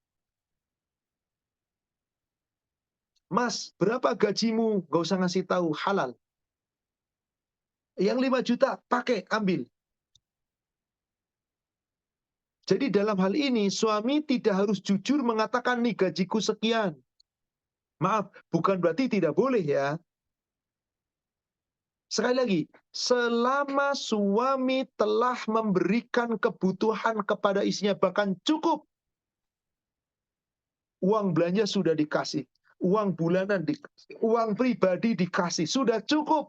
Mas, berapa gajimu? Gak usah ngasih tahu, halal. Yang 5 juta, pakai, ambil. Jadi dalam hal ini, suami tidak harus jujur mengatakan, nih gajiku sekian. Maaf, bukan berarti tidak boleh ya. Sekali lagi, selama suami telah memberikan kebutuhan kepada istrinya, bahkan cukup. Uang belanja sudah dikasih. Uang bulanan, uang pribadi dikasih, sudah cukup.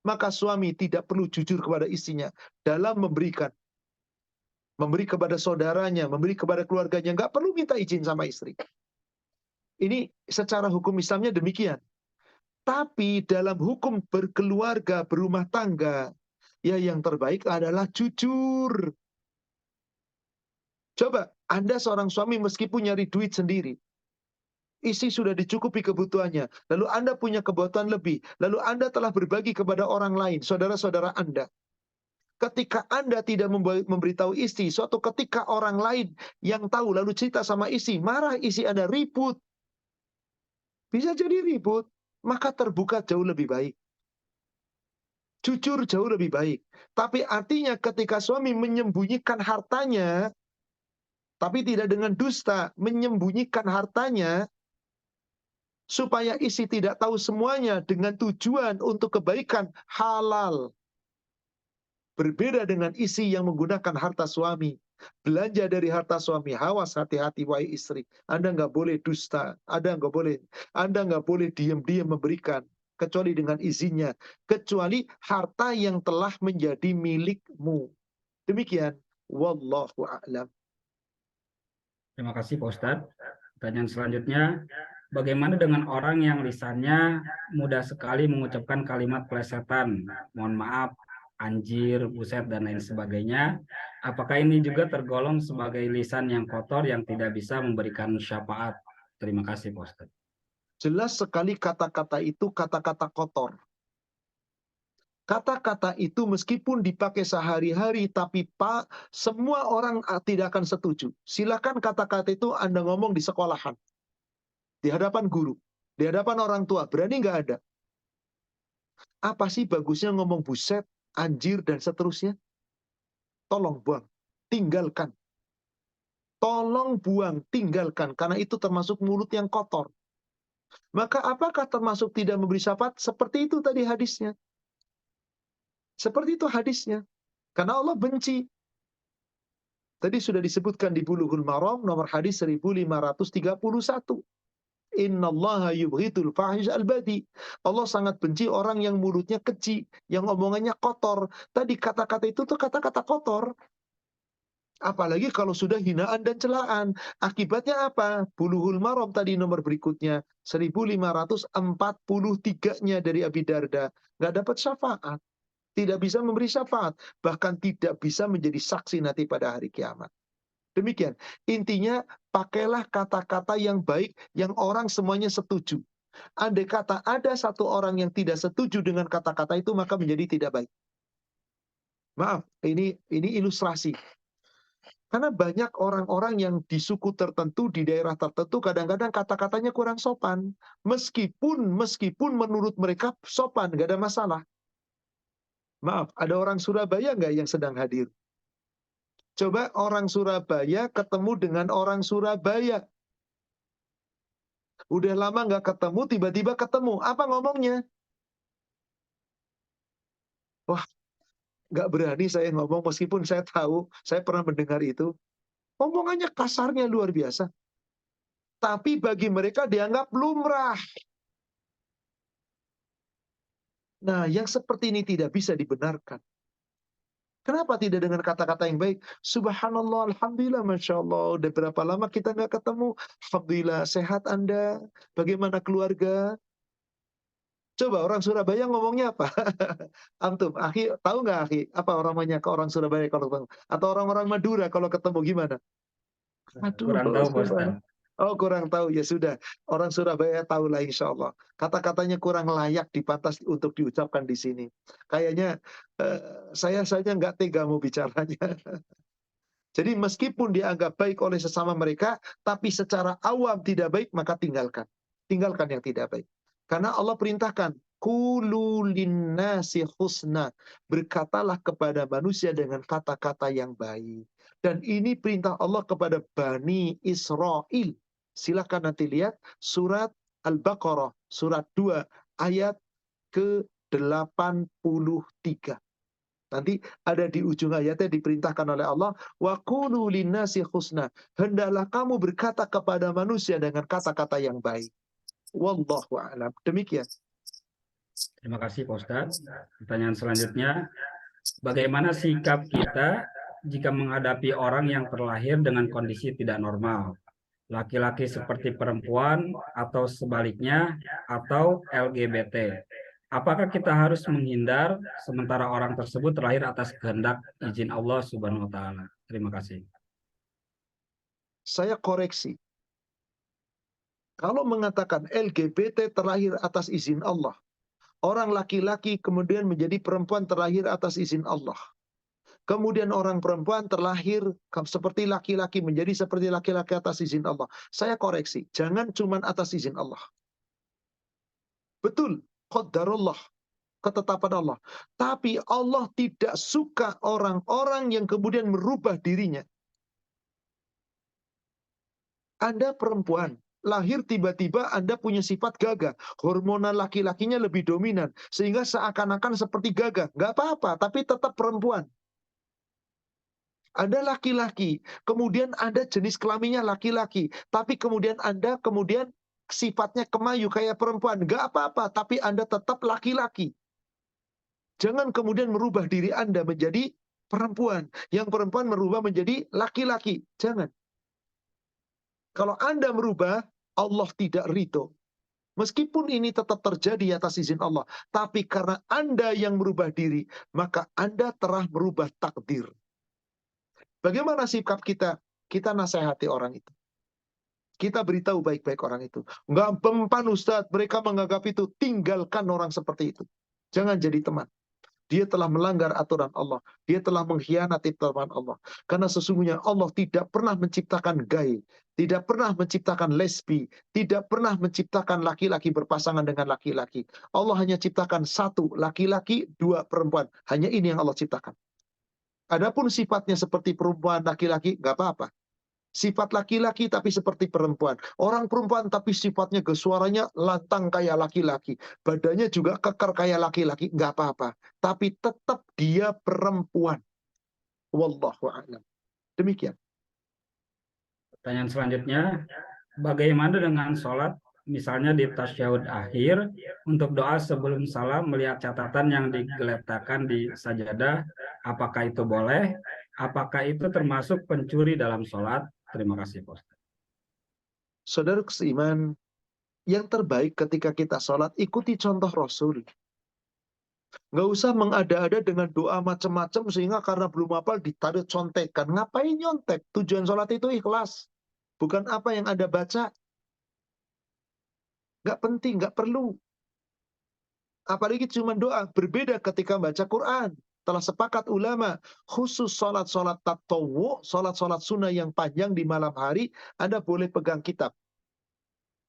Maka suami tidak perlu jujur kepada istrinya dalam memberikan. Memberi kepada saudaranya, memberi kepada keluarganya, nggak perlu minta izin sama istri. Ini secara hukum Islamnya demikian. Tapi dalam hukum berkeluarga, berumah tangga, ya yang terbaik adalah jujur. Coba, Anda seorang suami meskipun nyari duit sendiri, istri sudah dicukupi kebutuhannya. Lalu Anda punya kebutuhan lebih. Lalu Anda telah berbagi kepada orang lain, saudara-saudara Anda. Ketika Anda tidak memberitahu istri, suatu ketika orang lain yang tahu lalu cerita sama istri, marah istri Anda, ribut. Bisa jadi ribut, maka terbuka jauh lebih baik. Jujur jauh lebih baik. Tapi artinya ketika suami menyembunyikan hartanya, tapi tidak dengan dusta, menyembunyikan hartanya, supaya istri tidak tahu semuanya dengan tujuan untuk kebaikan halal. Berbeda dengan istri yang menggunakan harta suami. Belanja dari harta suami, awas hati-hati wahai istri. Anda nggak boleh dusta, Anda nggak boleh diam-diam memberikan kecuali dengan izinnya, kecuali harta yang telah menjadi milikmu. Demikian, wallahu a'lam. Terima kasih Pak Ustadz. Pertanyaan selanjutnya, bagaimana dengan orang yang lisannya mudah sekali mengucapkan kalimat plesetan, mohon maaf, anjir, buset, dan lain sebagainya? Apakah ini juga tergolong sebagai lisan yang kotor yang tidak bisa memberikan syafaat? Terima kasih Pak Ustadz. Jelas sekali kata-kata itu kata-kata kotor. Kata-kata itu meskipun dipakai sehari-hari, tapi Pak, semua orang tidak akan setuju. Silakan kata-kata itu Anda ngomong di sekolahan, di hadapan guru, di hadapan orang tua. Berani nggak ada? Apa sih bagusnya ngomong buset, anjir, dan seterusnya? Tolong buang, tinggalkan. Tolong buang, tinggalkan. Karena itu termasuk mulut yang kotor. Maka apakah termasuk tidak memberi syafaat? Seperti itu tadi hadisnya. Seperti itu hadisnya. Karena Allah benci. Tadi sudah disebutkan di Bulughul Maram nomor hadis 1531. Innallaha yubghidul fahish al-badi. Allah sangat benci orang yang mulutnya keji, yang omongannya kotor. Tadi kata-kata itu tuh kata-kata kotor. Apalagi kalau sudah hinaan dan celaan. Akibatnya apa? Bulughul Maram tadi nomor berikutnya 1543-nya dari Abi Darda. Nggak dapat syafaat. Tidak bisa memberi syafaat. Bahkan tidak bisa menjadi saksi nanti pada hari kiamat. Demikian. Intinya, pakailah kata-kata yang baik, yang orang semuanya setuju. Andai kata ada satu orang yang tidak setuju dengan kata-kata itu, maka menjadi tidak baik. Maaf, ini ilustrasi. Karena banyak orang-orang yang di suku tertentu, di daerah tertentu, kadang-kadang kata-katanya kurang sopan. Meskipun menurut mereka sopan, nggak ada masalah. Maaf, ada orang Surabaya nggak yang sedang hadir? Coba orang Surabaya ketemu dengan orang Surabaya. Udah lama nggak ketemu, tiba-tiba ketemu. Apa ngomongnya? Wah, nggak berani saya ngomong meskipun saya tahu, saya pernah mendengar itu. Omongannya kasarnya luar biasa. Tapi bagi mereka dianggap lumrah. Nah, yang seperti ini tidak bisa dibenarkan. Kenapa tidak dengan kata-kata yang baik? Subhanallah, Alhamdulillah, Masya Allah. Udah berapa lama kita nggak ketemu? Alhamdulillah, sehat Anda? Bagaimana keluarga? Coba orang Surabaya ngomongnya apa? Antum, Akhi, tahu nggak Akhi? Apa namanya ke orang Surabaya kalau ketemu? Atau orang-orang Madura kalau ketemu gimana? Aduh, Kurang tahu Pak Ustadz. Oh, kurang tahu. Ya sudah. Orang Surabaya tahulah insya Allah. Kata-katanya kurang layak dipantas untuk diucapkan di sini. Kayaknya saya saja nggak tega mau bicaranya. Jadi meskipun dianggap baik oleh sesama mereka, tapi secara awam tidak baik, maka tinggalkan. Tinggalkan yang tidak baik. Karena Allah perintahkan, Qulu linnasi husna. Berkatalah kepada manusia dengan kata-kata yang baik. Dan ini perintah Allah kepada Bani Israel. Silakan nanti lihat surat Al-Baqarah, surat 2, ayat ke-83. Nanti ada di ujung ayatnya diperintahkan oleh Allah, wa qulu linnasi husna. Hendaklah kamu berkata kepada manusia dengan kata-kata yang baik. Wallahu a'lam. Demikian. Terima kasih Pak Ustadz. Pertanyaan selanjutnya, bagaimana sikap kita jika menghadapi orang yang terlahir dengan kondisi tidak normal? Laki-laki seperti perempuan atau sebaliknya atau LGBT. Apakah kita harus menghindar sementara orang tersebut terlahir atas kehendak izin Allah Subhanahu wa taala? Terima kasih. Saya koreksi. Kalau mengatakan LGBT terlahir atas izin Allah, orang laki-laki kemudian menjadi perempuan terlahir atas izin Allah. Kemudian orang perempuan terlahir seperti laki-laki menjadi seperti laki-laki atas izin Allah. Saya koreksi, jangan cuma atas izin Allah. Betul, qadarullah, ketetapan Allah. Tapi Allah tidak suka orang-orang yang kemudian merubah dirinya. Anda perempuan, lahir tiba-tiba Anda punya sifat gagah. Hormonal laki-lakinya lebih dominan. Sehingga seakan-akan seperti gagah. Nggak apa-apa, tapi tetap perempuan. Anda laki-laki, kemudian Anda jenis kelaminnya laki-laki, tapi kemudian Anda sifatnya kemayu kayak perempuan, nggak apa-apa, tapi Anda tetap laki-laki. Jangan kemudian merubah diri Anda menjadi perempuan, yang perempuan merubah menjadi laki-laki. Jangan. Kalau Anda merubah, Allah tidak ridho. Meskipun ini tetap terjadi atas izin Allah, tapi karena Anda yang merubah diri, maka Anda telah merubah takdir. Bagaimana sikap kita? Kita nasihati orang itu. Kita beritahu baik-baik orang itu. Enggak mempan Ustadz, mereka menganggap itu. Tinggalkan orang seperti itu. Jangan jadi teman. Dia telah melanggar aturan Allah. Dia telah mengkhianati firman Allah. Karena sesungguhnya Allah tidak pernah menciptakan gay. Tidak pernah menciptakan lesbi. Tidak pernah menciptakan laki-laki berpasangan dengan laki-laki. Allah hanya ciptakan satu laki-laki, dua perempuan. Hanya ini yang Allah ciptakan. Adapun sifatnya seperti perempuan laki-laki, nggak apa-apa. Sifat laki-laki tapi seperti perempuan. Orang perempuan tapi sifatnya suaranya lantang kayak laki-laki. Badannya juga kekar kayak laki-laki, nggak apa-apa. Tapi tetap dia perempuan. Wallahu a'lam. Demikian. Pertanyaan selanjutnya, bagaimana dengan sholat, misalnya di tasyahud akhir, untuk doa sebelum salam melihat catatan yang digeletakkan di sajadah, apakah itu boleh? Apakah itu termasuk pencuri dalam sholat? Terima kasih, Pak Ustaz. Saudara seiman, yang terbaik ketika kita sholat, ikuti contoh Rasul. Nggak usah mengada-ada dengan doa macam-macam sehingga karena belum hafal ditaruh contekan. Ngapain nyontek? Tujuan sholat itu ikhlas. Bukan apa yang Anda baca. Nggak penting, nggak perlu. Apalagi cuma doa. Berbeda ketika baca Quran. Telah sepakat ulama, khusus sholat-sholat tatawwu, sholat-sholat sunnah yang panjang di malam hari, Anda boleh pegang kitab.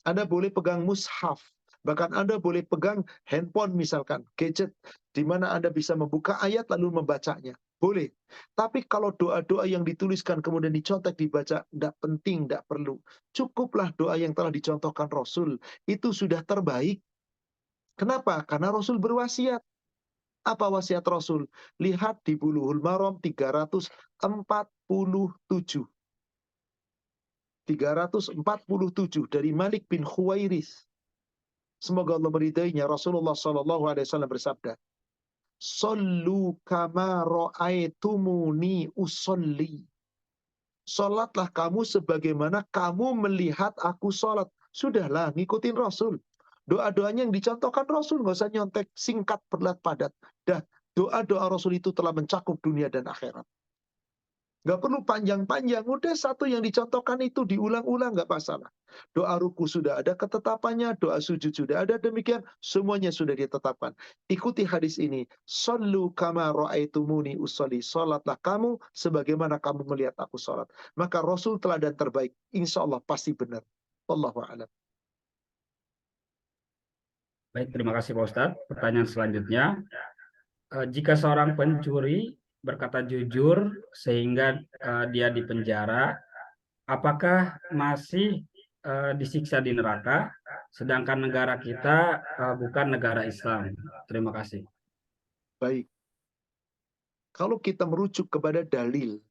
Anda boleh pegang mushaf. Bahkan Anda boleh pegang handphone misalkan, gadget, di mana Anda bisa membuka ayat lalu membacanya. Boleh. Tapi kalau doa-doa yang dituliskan kemudian dicontek dibaca, tidak penting, tidak perlu. Cukuplah doa yang telah dicontohkan Rasul. Itu sudah terbaik. Kenapa? Karena Rasul berwasiat. Apa wasiat Rasul? Lihat di Bulughul Maram 347. 347 dari Malik bin Khuwairis. Semoga Allah meridainya. Rasulullah SAW bersabda, "Sallu kama ra'aitumuni usolli." Salatlah kamu sebagaimana kamu melihat aku salat. Sudahlah, ngikutin Rasul. Doa-doanya yang dicontohkan Rasul, nggak usah nyontek, singkat, berlat, padat. Dah, doa-doa Rasul itu telah mencakup dunia dan akhirat. Nggak perlu panjang-panjang, udah satu yang dicontohkan itu diulang-ulang, nggak masalah. Doa ruku sudah ada ketetapannya, doa sujud sudah ada, demikian semuanya sudah ditetapkan. Ikuti hadis ini, sallu kama ra'aitumuni usolli, salatlah kamu sebagaimana kamu melihat aku salat. Maka Rasul teladan terbaik, insya Allah pasti benar. Wallahu a'lam. Baik, terima kasih Pak Ustadz. Pertanyaan selanjutnya, jika seorang pencuri berkata jujur sehingga dia dipenjara, apakah masih disiksa di neraka, sedangkan negara kita bukan negara Islam? Terima kasih. Baik. Kalau kita merujuk kepada dalil,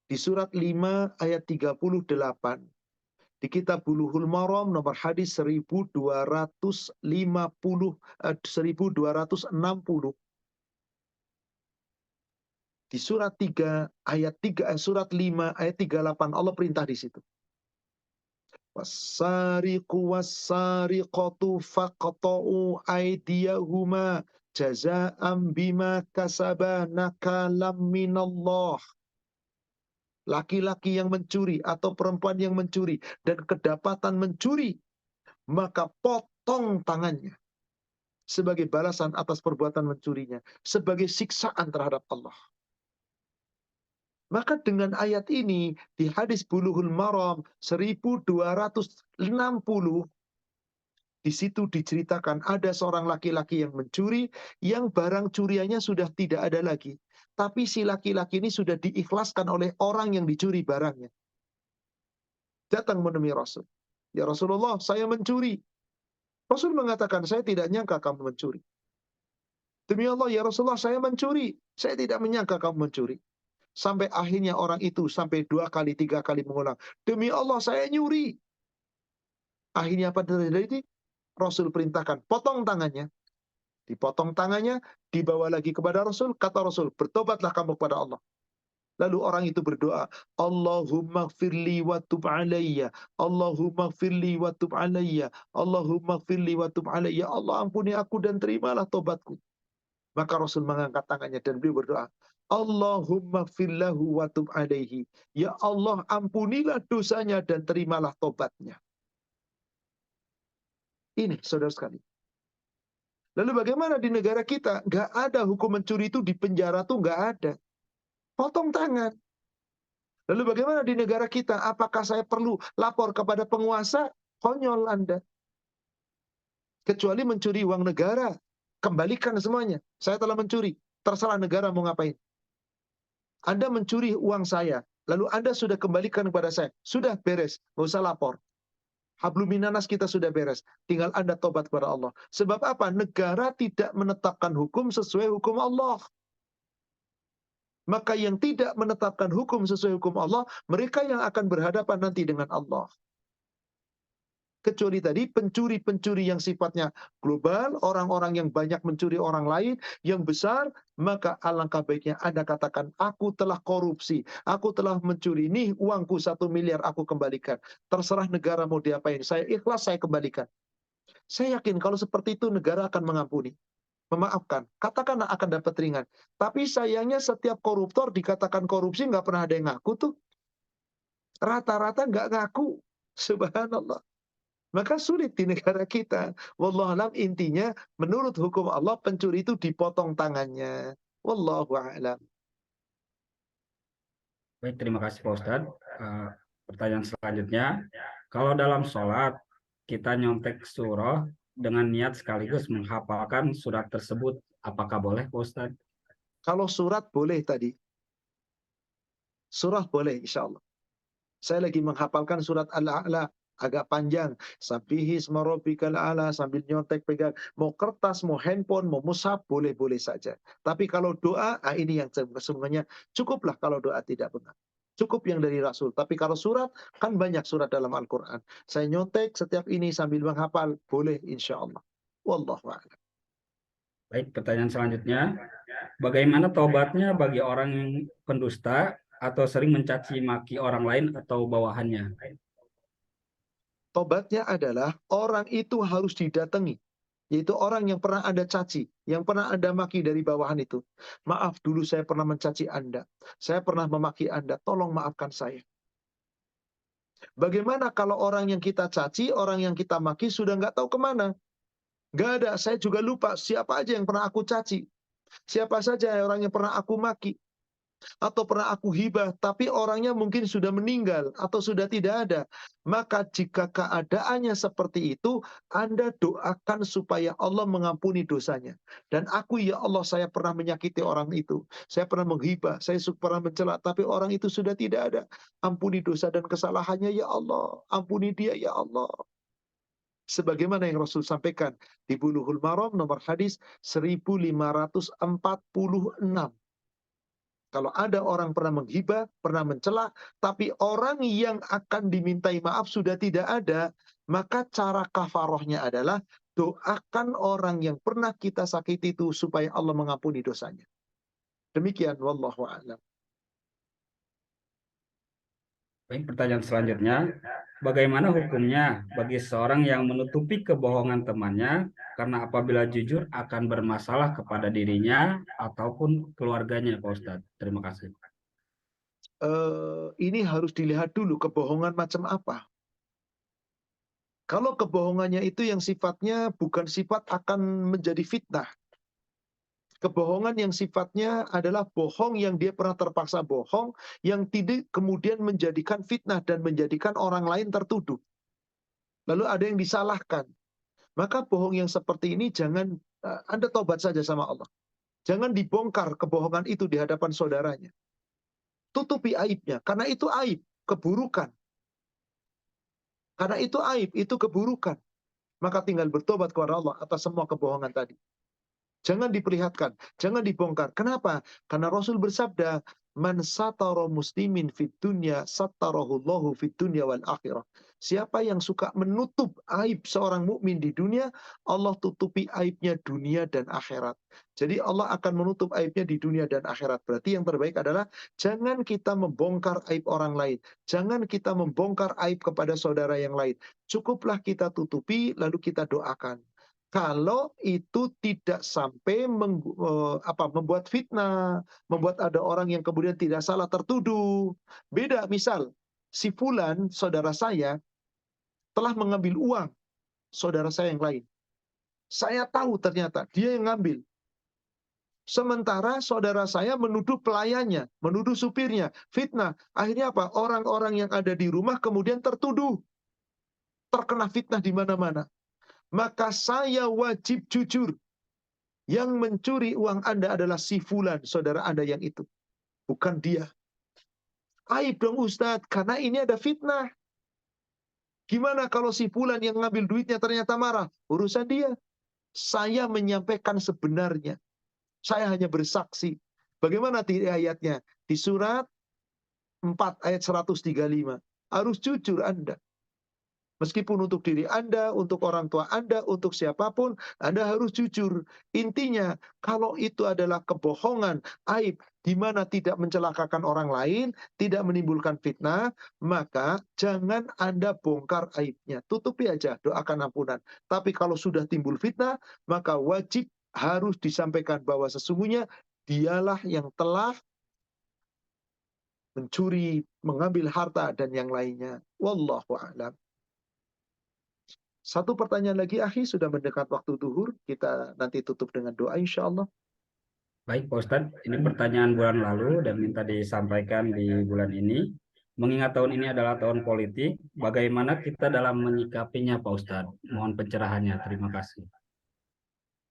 di surat 5 ayat 38, di kitab Bulughul Maram nomor hadis 1260, di surat 3 ayat 3 surat 5 ayat 38 Allah perintah di situ. Wasariqu wasariqatu faqta'u aydiyahuma jazaa'an bima kasaba nakalam minallah. Laki-laki yang mencuri atau perempuan yang mencuri dan kedapatan mencuri, maka potong tangannya sebagai balasan atas perbuatan mencurinya, sebagai siksaan terhadap Allah. Maka dengan ayat ini di hadis Bulughul Maram 1260, di situ diceritakan ada seorang laki-laki yang mencuri, yang barang curiannya sudah tidak ada lagi. Tapi si laki-laki ini sudah diikhlaskan oleh orang yang dicuri barangnya. Datang menemui Rasul. Ya Rasulullah, saya mencuri. Rasul mengatakan, saya tidak nyangka kamu mencuri. Demi Allah, ya Rasulullah, saya mencuri. Saya tidak menyangka kamu mencuri. Sampai akhirnya orang itu sampai 2 kali, 3 kali mengulang. Demi Allah saya nyuri. Akhirnya apa terjadi? Rasul perintahkan, potong tangannya. Dipotong tangannya, dibawa lagi kepada Rasul. Kata Rasul, bertobatlah kamu kepada Allah. Lalu orang itu berdoa, Allahumma gfirli wa tub alayya, Allahumma gfirli wa tub alayya, Allahumma gfirli wa tub alayya. Allah ampuni aku dan terimalah tobatku. Maka Rasul mengangkat tangannya dan beliau berdoa, Allahumma gfirlahu wa tub alayhi. Ya Allah ampunilah dosanya dan terimalah tobatnya. Ini saudara sekali. Lalu bagaimana di negara kita? Nggak ada hukum mencuri itu di penjara tuh nggak ada. Potong tangan. Lalu bagaimana di negara kita? Apakah saya perlu lapor kepada penguasa? Konyol Anda. Kecuali mencuri uang negara. Kembalikan semuanya. Saya telah mencuri. Terserah negara mau ngapain. Anda mencuri uang saya. Lalu Anda sudah kembalikan kepada saya. Sudah beres. Nggak usah lapor. Habluminanas kita sudah beres. Tinggal Anda tobat kepada Allah. Sebab apa? Negara tidak menetapkan hukum sesuai hukum Allah. Maka yang tidak menetapkan hukum sesuai hukum Allah, mereka yang akan berhadapan nanti dengan Allah. Kecuali tadi pencuri-pencuri yang sifatnya global, orang-orang yang banyak mencuri orang lain, yang besar, maka alangkah baiknya Anda katakan, aku telah korupsi, aku telah mencuri, nih uangku 1 miliar aku kembalikan. Terserah negara mau diapain, saya ikhlas saya kembalikan. Saya yakin kalau seperti itu negara akan mengampuni. Memaafkan, katakanlah akan dapat ringan. Tapi sayangnya setiap koruptor dikatakan korupsi nggak pernah ada yang ngaku tuh. Rata-rata nggak ngaku. Subhanallah. Maka sulit di negara kita. Wallahualam intinya menurut hukum Allah pencuri itu dipotong tangannya. Wallahu a'lam. Baik, terima kasih Pak Ustadz. Pertanyaan selanjutnya, kalau dalam sholat kita nyontek surah dengan niat sekaligus menghafalkan surat tersebut, apakah boleh Pak Ustadz? Kalau surat boleh tadi. Surah boleh insya Allah. Saya lagi menghafalkan surat Al-A'la. Agak panjang. Sabbihi isma rabbikal a'la sambil nyontek pegang. Mau kertas, mau handphone, mau mushaf, boleh-boleh saja. Tapi kalau doa, ini yang sesungguhnya cukuplah kalau doa tidak benar. Cukup yang dari Rasul. Tapi kalau surat, kan banyak surat dalam Al-Quran. Saya nyontek setiap ini sambil menghafal, boleh insya Allah. Wallahu a'lam. Baik, pertanyaan selanjutnya. Bagaimana taubatnya bagi orang yang pendusta atau sering mencaci maki orang lain atau bawahannya? Tobatnya adalah orang itu harus didatangi. Yaitu orang yang pernah Anda caci, yang pernah Anda maki dari bawahan itu. Maaf, dulu saya pernah mencaci Anda. Saya pernah memaki Anda, tolong maafkan saya. Bagaimana kalau orang yang kita caci, orang yang kita maki sudah nggak tahu kemana? Nggak ada, saya juga lupa siapa aja yang pernah aku caci. Siapa saja orang yang pernah aku maki. Atau pernah aku hibah, tapi orangnya mungkin sudah meninggal atau sudah tidak ada. Maka jika keadaannya seperti itu, Anda doakan supaya Allah mengampuni dosanya. Dan aku, ya Allah, saya pernah menyakiti orang itu. Saya pernah menghibah, saya pernah mencela, tapi orang itu sudah tidak ada. Ampuni dosa dan kesalahannya, ya Allah. Ampuni dia, ya Allah. Sebagaimana yang Rasul sampaikan di Bulughul Maram nomor hadis 1546. Kalau ada orang pernah menghibah, pernah mencela, tapi orang yang akan dimintai maaf sudah tidak ada, maka cara kafarohnya adalah doakan orang yang pernah kita sakiti itu supaya Allah mengampuni dosanya. Demikian, wallahu a'lam. Baik, pertanyaan selanjutnya. Bagaimana hukumnya bagi seorang yang menutupi kebohongan temannya karena apabila jujur akan bermasalah kepada dirinya ataupun keluarganya, Pak Ustadz? Terima kasih. Ini harus dilihat dulu kebohongan macam apa. Kalau kebohongannya itu yang sifatnya bukan sifat akan menjadi fitnah. Kebohongan yang sifatnya adalah bohong yang dia pernah terpaksa bohong, yang tidak kemudian menjadikan fitnah dan menjadikan orang lain tertuduh. Lalu ada yang disalahkan. Maka bohong yang seperti ini jangan Anda tobat saja sama Allah. Jangan dibongkar kebohongan itu di hadapan saudaranya. Tutupi aibnya, karena itu aib, keburukan. Karena itu aib, itu keburukan. Maka tinggal bertobat kepada Allah atas semua kebohongan tadi. Jangan diperlihatkan, jangan dibongkar. Kenapa? Karena Rasul bersabda, Man satara muslimin fid dunya satarahullahu fid dunya wal akhirah. Siapa yang suka menutup aib seorang mukmin di dunia, Allah tutupi aibnya dunia dan akhirat. Jadi Allah akan menutup aibnya di dunia dan akhirat. Berarti yang terbaik adalah jangan kita membongkar aib orang lain. Jangan kita membongkar aib kepada saudara yang lain. Cukuplah kita tutupi lalu kita doakan. Kalau itu tidak sampai membuat fitnah, membuat ada orang yang kemudian tidak salah tertuduh. Beda, misal si fulan, saudara saya, telah mengambil uang saudara saya yang lain. Saya tahu ternyata dia yang ngambil. Sementara saudara saya menuduh pelayannya, menuduh supirnya, fitnah. Akhirnya apa? Orang-orang yang ada di rumah kemudian tertuduh. Terkena fitnah di mana-mana. Maka saya wajib jujur. Yang mencuri uang Anda adalah si fulan, saudara Anda yang itu. Bukan dia. Aib dong Ustadz, karena ini ada fitnah. Gimana kalau si fulan yang ngambil duitnya ternyata marah? Urusan dia. Saya menyampaikan sebenarnya. Saya hanya bersaksi. Bagaimana ayatnya? Di surat 4 ayat 135. Harus jujur Anda. Meskipun untuk diri Anda, untuk orang tua Anda, untuk siapapun, Anda harus jujur. Intinya, kalau itu adalah kebohongan, aib, di mana tidak mencelakakan orang lain, tidak menimbulkan fitnah, maka jangan Anda bongkar aibnya. Tutupi aja, doakan ampunan. Tapi kalau sudah timbul fitnah, maka wajib harus disampaikan bahwa sesungguhnya dialah yang telah mencuri, mengambil harta, dan yang lainnya. Wallahu a'lam. Satu pertanyaan lagi, Akhi, sudah mendekat waktu duhur. Kita nanti tutup dengan doa, insya Allah. Baik Pak Ustadz, ini pertanyaan bulan lalu dan minta disampaikan di bulan ini. Mengingat tahun ini adalah tahun politik, bagaimana kita dalam menyikapinya Pak Ustadz? Mohon pencerahannya, terima kasih.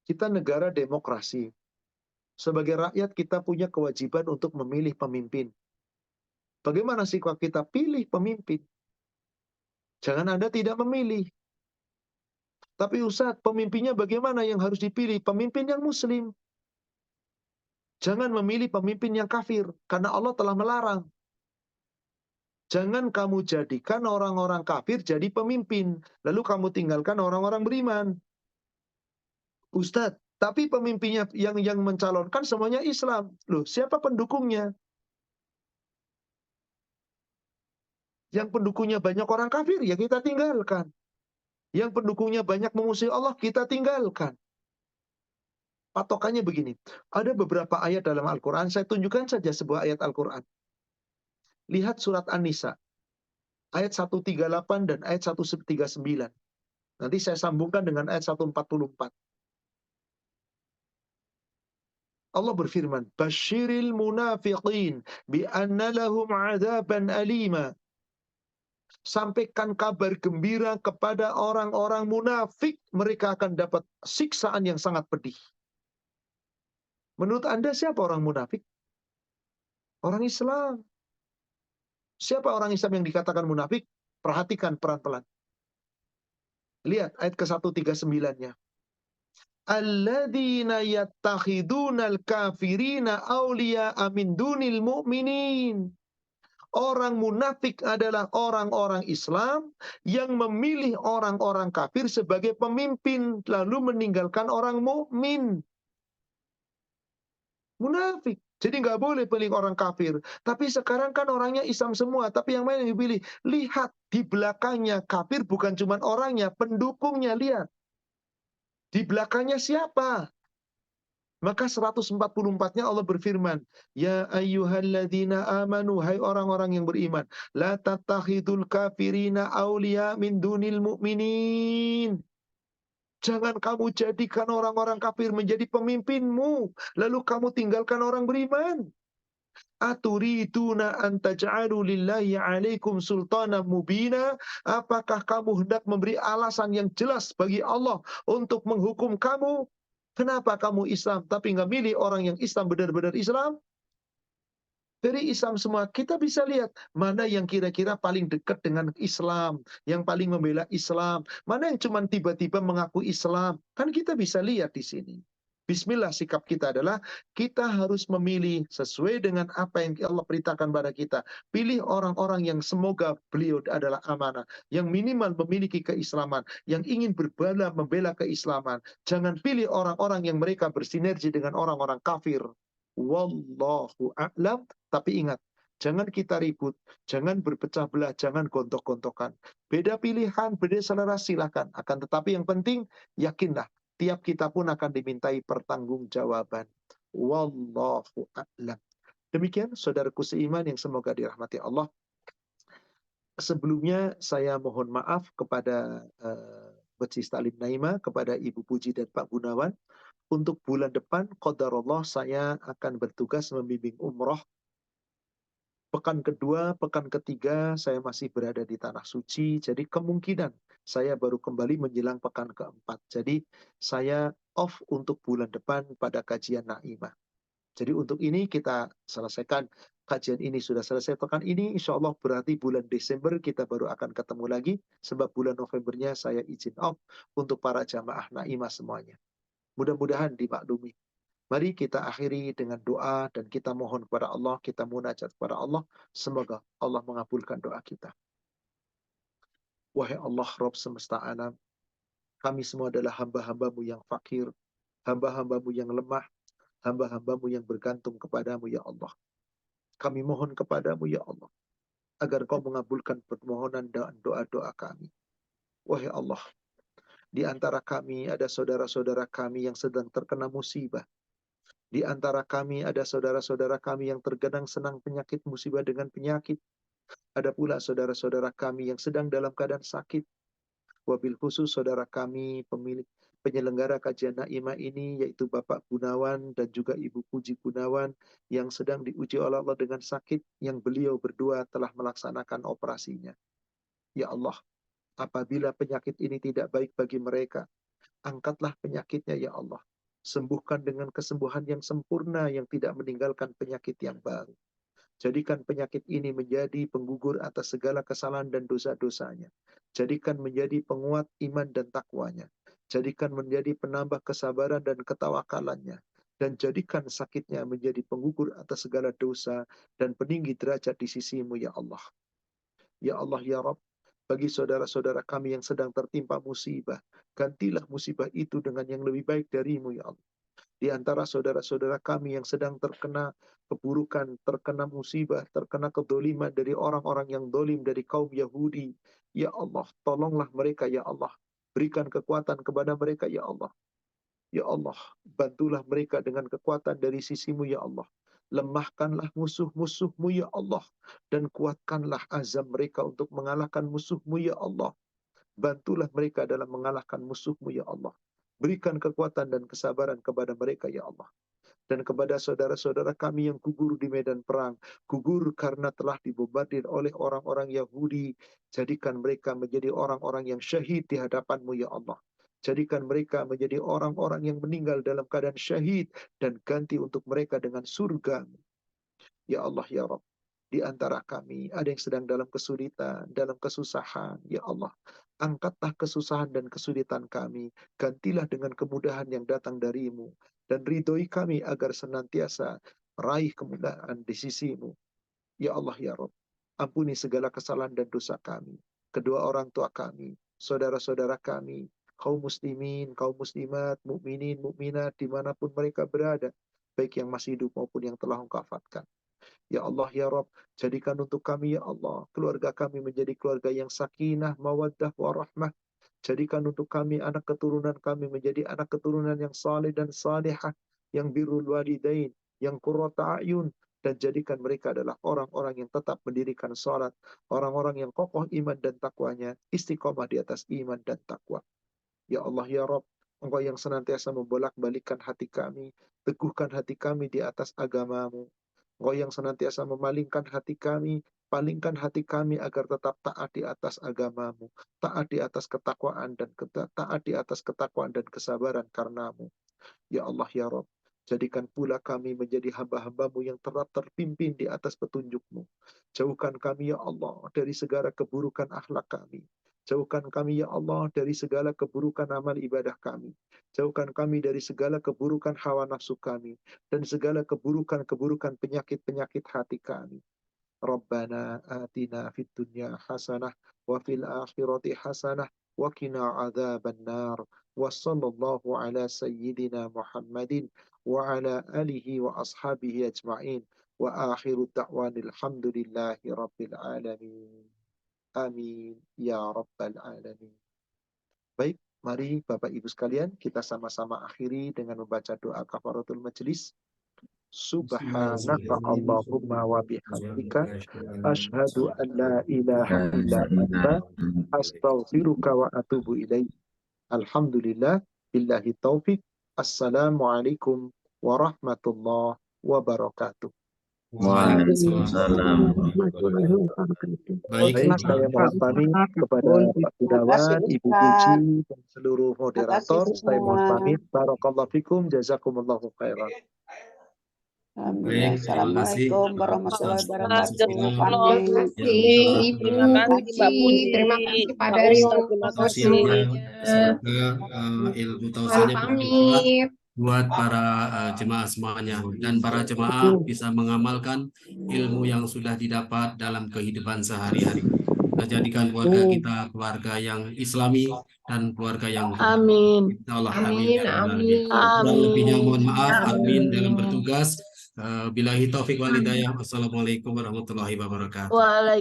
Kita negara demokrasi. Sebagai rakyat kita punya kewajiban untuk memilih pemimpin. Bagaimana sikap kita? Pilih pemimpin. Jangan Anda tidak memilih. Tapi Ustadz, pemimpinnya bagaimana yang harus dipilih? Pemimpin yang muslim. Jangan memilih pemimpin yang kafir, karena Allah telah melarang. Jangan kamu jadikan orang-orang kafir jadi pemimpin, lalu kamu tinggalkan orang-orang beriman. Ustadz, tapi pemimpinnya yang mencalonkan semuanya Islam. Loh, siapa pendukungnya? Yang pendukungnya banyak orang kafir, ya kita tinggalkan. Yang pendukungnya banyak memusuhi Allah, kita tinggalkan. Patokannya begini. Ada beberapa ayat dalam Al-Quran. Saya tunjukkan saja sebuah ayat Al-Quran. Lihat surat An-Nisa. Ayat 138 dan ayat 139. Nanti saya sambungkan dengan ayat 144. Allah berfirman, Bashiril munafiqin bi'anna lahum adzaban alima. Sampaikan kabar gembira kepada orang-orang munafik. Mereka akan dapat siksaan yang sangat pedih. Menurut Anda siapa orang munafik? Orang Islam. Siapa orang Islam yang dikatakan munafik? Perhatikan pelan-pelan. Lihat ayat ke-139-nya. Alladzina yattakhidunal kafirina awliya'a min dunil mu'minin. Orang munafik adalah orang-orang Islam yang memilih orang-orang kafir sebagai pemimpin lalu meninggalkan orang mukmin. Munafik. Jadi nggak boleh pilih orang kafir. Tapi sekarang kan orangnya Islam semua. Tapi yang mana yang dipilih? Lihat di belakangnya kafir bukan cuma orangnya, pendukungnya. Lihat. Di belakangnya siapa? Maka 144-nya Allah berfirman, Ya ayyuhalladzina amanu, hai orang-orang yang beriman, la tattakhidul kafirina awliya min dunil mu'minin. Jangan kamu jadikan orang-orang kafir menjadi pemimpinmu, lalu kamu tinggalkan orang beriman. Aturiduna an taj'alu lillahi 'alaikum sultanan mubina? Apakah kamu hendak memberi alasan yang jelas bagi Allah untuk menghukum kamu? Kenapa kamu Islam tapi nggak milih orang yang Islam benar-benar Islam? Dari Islam semua kita bisa lihat mana yang kira-kira paling dekat dengan Islam, yang paling membela Islam, mana yang cuma tiba-tiba mengaku Islam. Kan kita bisa lihat di sini. Bismillah, sikap kita adalah kita harus memilih sesuai dengan apa yang Allah perintahkan pada kita. Pilih orang-orang yang semoga beliau adalah amanah, yang minimal memiliki keislaman, yang ingin membela keislaman. Jangan pilih orang-orang yang mereka bersinergi dengan orang-orang kafir. Wallahu a'lam. Tapi ingat, jangan kita ribut, jangan berpecah belah, jangan gontok-gontokan. Beda pilihan, beda selera silakan. Akan tetapi yang penting, yakinlah, tiap kita pun akan dimintai pertanggungjawaban. Wallahu a'lam. Demikian saudaraku seiman yang semoga dirahmati Allah. Sebelumnya saya mohon maaf kepada Becis Talim Naima, kepada Ibu Puji dan Pak Gunawan. Untuk bulan depan, qadarullah saya akan bertugas membimbing umroh. Pekan kedua, pekan ketiga saya masih berada di Tanah Suci, jadi kemungkinan saya baru kembali menjelang pekan keempat. Jadi saya off untuk bulan depan pada kajian Naimah. Jadi untuk ini kita selesaikan, kajian ini sudah selesai pekan ini, insya Allah berarti bulan Desember kita baru akan ketemu lagi, sebab bulan Novembernya saya izin off untuk para jamaah Naimah semuanya. Mudah-mudahan dimaklumi. Mari kita akhiri dengan doa dan kita mohon kepada Allah, kita munajat kepada Allah. Semoga Allah mengabulkan doa kita. Wahai Allah, Rabb semesta alam, kami semua adalah hamba-hambamu yang fakir, hamba-hambamu yang lemah, hamba-hambamu yang bergantung kepadamu ya Allah. Kami mohon kepadamu ya Allah, agar kau mengabulkan permohonan dan doa-doa kami. Wahai Allah, di antara kami ada saudara-saudara kami yang sedang terkena musibah. Di antara kami ada saudara-saudara kami yang terkadang senang penyakit musibah dengan penyakit. Ada pula saudara-saudara kami yang sedang dalam keadaan sakit. Wabil khusus saudara kami pemilik penyelenggara kajian Naimah ini, yaitu Bapak Gunawan dan juga Ibu Puji Gunawan yang sedang diuji oleh Allah dengan sakit, yang beliau berdua telah melaksanakan operasinya. Ya Allah, apabila penyakit ini tidak baik bagi mereka, angkatlah penyakitnya ya Allah. Sembuhkan dengan kesembuhan yang sempurna yang tidak meninggalkan penyakit yang baru. Jadikan penyakit ini menjadi penggugur atas segala kesalahan dan dosa-dosanya. Jadikan menjadi penguat iman dan takwanya. Jadikan menjadi penambah kesabaran dan ketawakalannya. Dan jadikan sakitnya menjadi penggugur atas segala dosa dan peninggi derajat di sisimu ya Allah. Ya Allah ya Rabb, bagi saudara-saudara kami yang sedang tertimpa musibah, gantilah musibah itu dengan yang lebih baik darimu ya Allah. Di antara saudara-saudara kami yang sedang terkena keburukan, terkena musibah, terkena kedoliman dari orang-orang yang dolim dari kaum Yahudi, ya Allah, tolonglah mereka ya Allah. Berikan kekuatan kepada mereka ya Allah. Ya Allah, bantulah mereka dengan kekuatan dari sisimu ya Allah. Lemahkanlah musuh-musuhmu ya Allah. Dan kuatkanlah azam mereka untuk mengalahkan musuhmu ya Allah. Bantulah mereka dalam mengalahkan musuhmu ya Allah. Berikan kekuatan dan kesabaran kepada mereka ya Allah. Dan kepada saudara-saudara kami yang gugur di medan perang, gugur karena telah dibombardir oleh orang-orang Yahudi, jadikan mereka menjadi orang-orang yang syahid di hadapanmu ya Allah. Jadikan mereka menjadi orang-orang yang meninggal dalam keadaan syahid dan ganti untuk mereka dengan surga. Ya Allah ya Rabb, di antara kami ada yang sedang dalam kesulitan, dalam kesusahan. Ya Allah, angkatlah kesusahan dan kesulitan kami. Gantilah dengan kemudahan yang datang darimu. Dan ridhoi kami agar senantiasa meraih kemudahan di sisimu. Ya Allah ya Rabb, ampuni segala kesalahan dan dosa kami, kedua orang tua kami, saudara-saudara kami, kaum muslimin, kaum muslimat, mukminin, mukminat, dimanapun mereka berada, baik yang masih hidup maupun yang telah Engkau wafatkan. Ya Allah ya Rabb, jadikan untuk kami ya Allah, keluarga kami menjadi keluarga yang sakinah, mawaddah, warahmah. Jadikan untuk kami anak keturunan kami menjadi anak keturunan yang saleh dan salihah, yang birrul walidain, yang qurrata a'yun, dan jadikan mereka adalah orang-orang yang tetap mendirikan salat, orang-orang yang kokoh iman dan takwanya, istiqomah di atas iman dan takwa. Ya Allah ya Rabb, Engkau yang senantiasa membolak-balikkan hati kami, teguhkan hati kami di atas agamamu. Engkau yang senantiasa memalingkan hati kami, palingkan hati kami agar tetap taat di atas agamamu, taat di atas ketakwaan dan taat di atas ketakwaan dan kesabaran karenamu. Ya Allah ya Rabb, jadikan pula kami menjadi hamba-hambamu yang tetap terpimpin di atas petunjukmu. Jauhkan kami ya Allah dari segala keburukan akhlak kami. Jauhkan kami ya Allah dari segala keburukan amal ibadah kami. Jauhkan kami dari segala keburukan hawa nafsu kami. Dan segala keburukan-keburukan penyakit-penyakit hati kami. Rabbana atina fid dunya hasanah wa fil akhirati hasanah wa qina adzabannar. Wa sallallahu ala sayyidina Muhammadin wa ala alihi wa ashabihi ajma'in. Wa akhiru da'wanil hamdulillahi rabbil alamin. Amin ya rabbal alamin. Baik, mari Bapak Ibu sekalian kita sama-sama akhiri dengan membaca doa kafaratul majelis. Subhanaka Allahumma wa bihamdika asyhadu an la ilaha illa anta astaghfiruka wa atubu ilaik. Alhamdulillah billahi taufik. Assalamualaikum warahmatullahi wabarakatuh. Waalaikumsalam warahmatullahi wabarakatuh. Baik, saya mohon pamit kepada Pak Gunawan, Ibu Puji, dan seluruh moderator. Saya mohon pamit. Barakallahu fikum, jazakumullahu khairan. Baik, terima kasih. Terima kasih Ibu Terima kasih, Mbak Puji. Puji. Terima kasih Pak Pak Daryo Ustadz, terima atas kasih. semuanya. Semoga ilmu Mohon tausiahnya bermanfaat pamit. buat para jemaah semuanya, dan para jemaah bisa mengamalkan ilmu yang sudah didapat dalam kehidupan sehari-hari. Kita jadikan keluarga kita keluarga yang islami dan keluarga yang Amin. Allah Amin, amin. Kurang lebihnya mohon maaf admin dalam bertugas. Billahi taufik wal hidayah. Wassalamualaikum warahmatullahi wabarakatuh.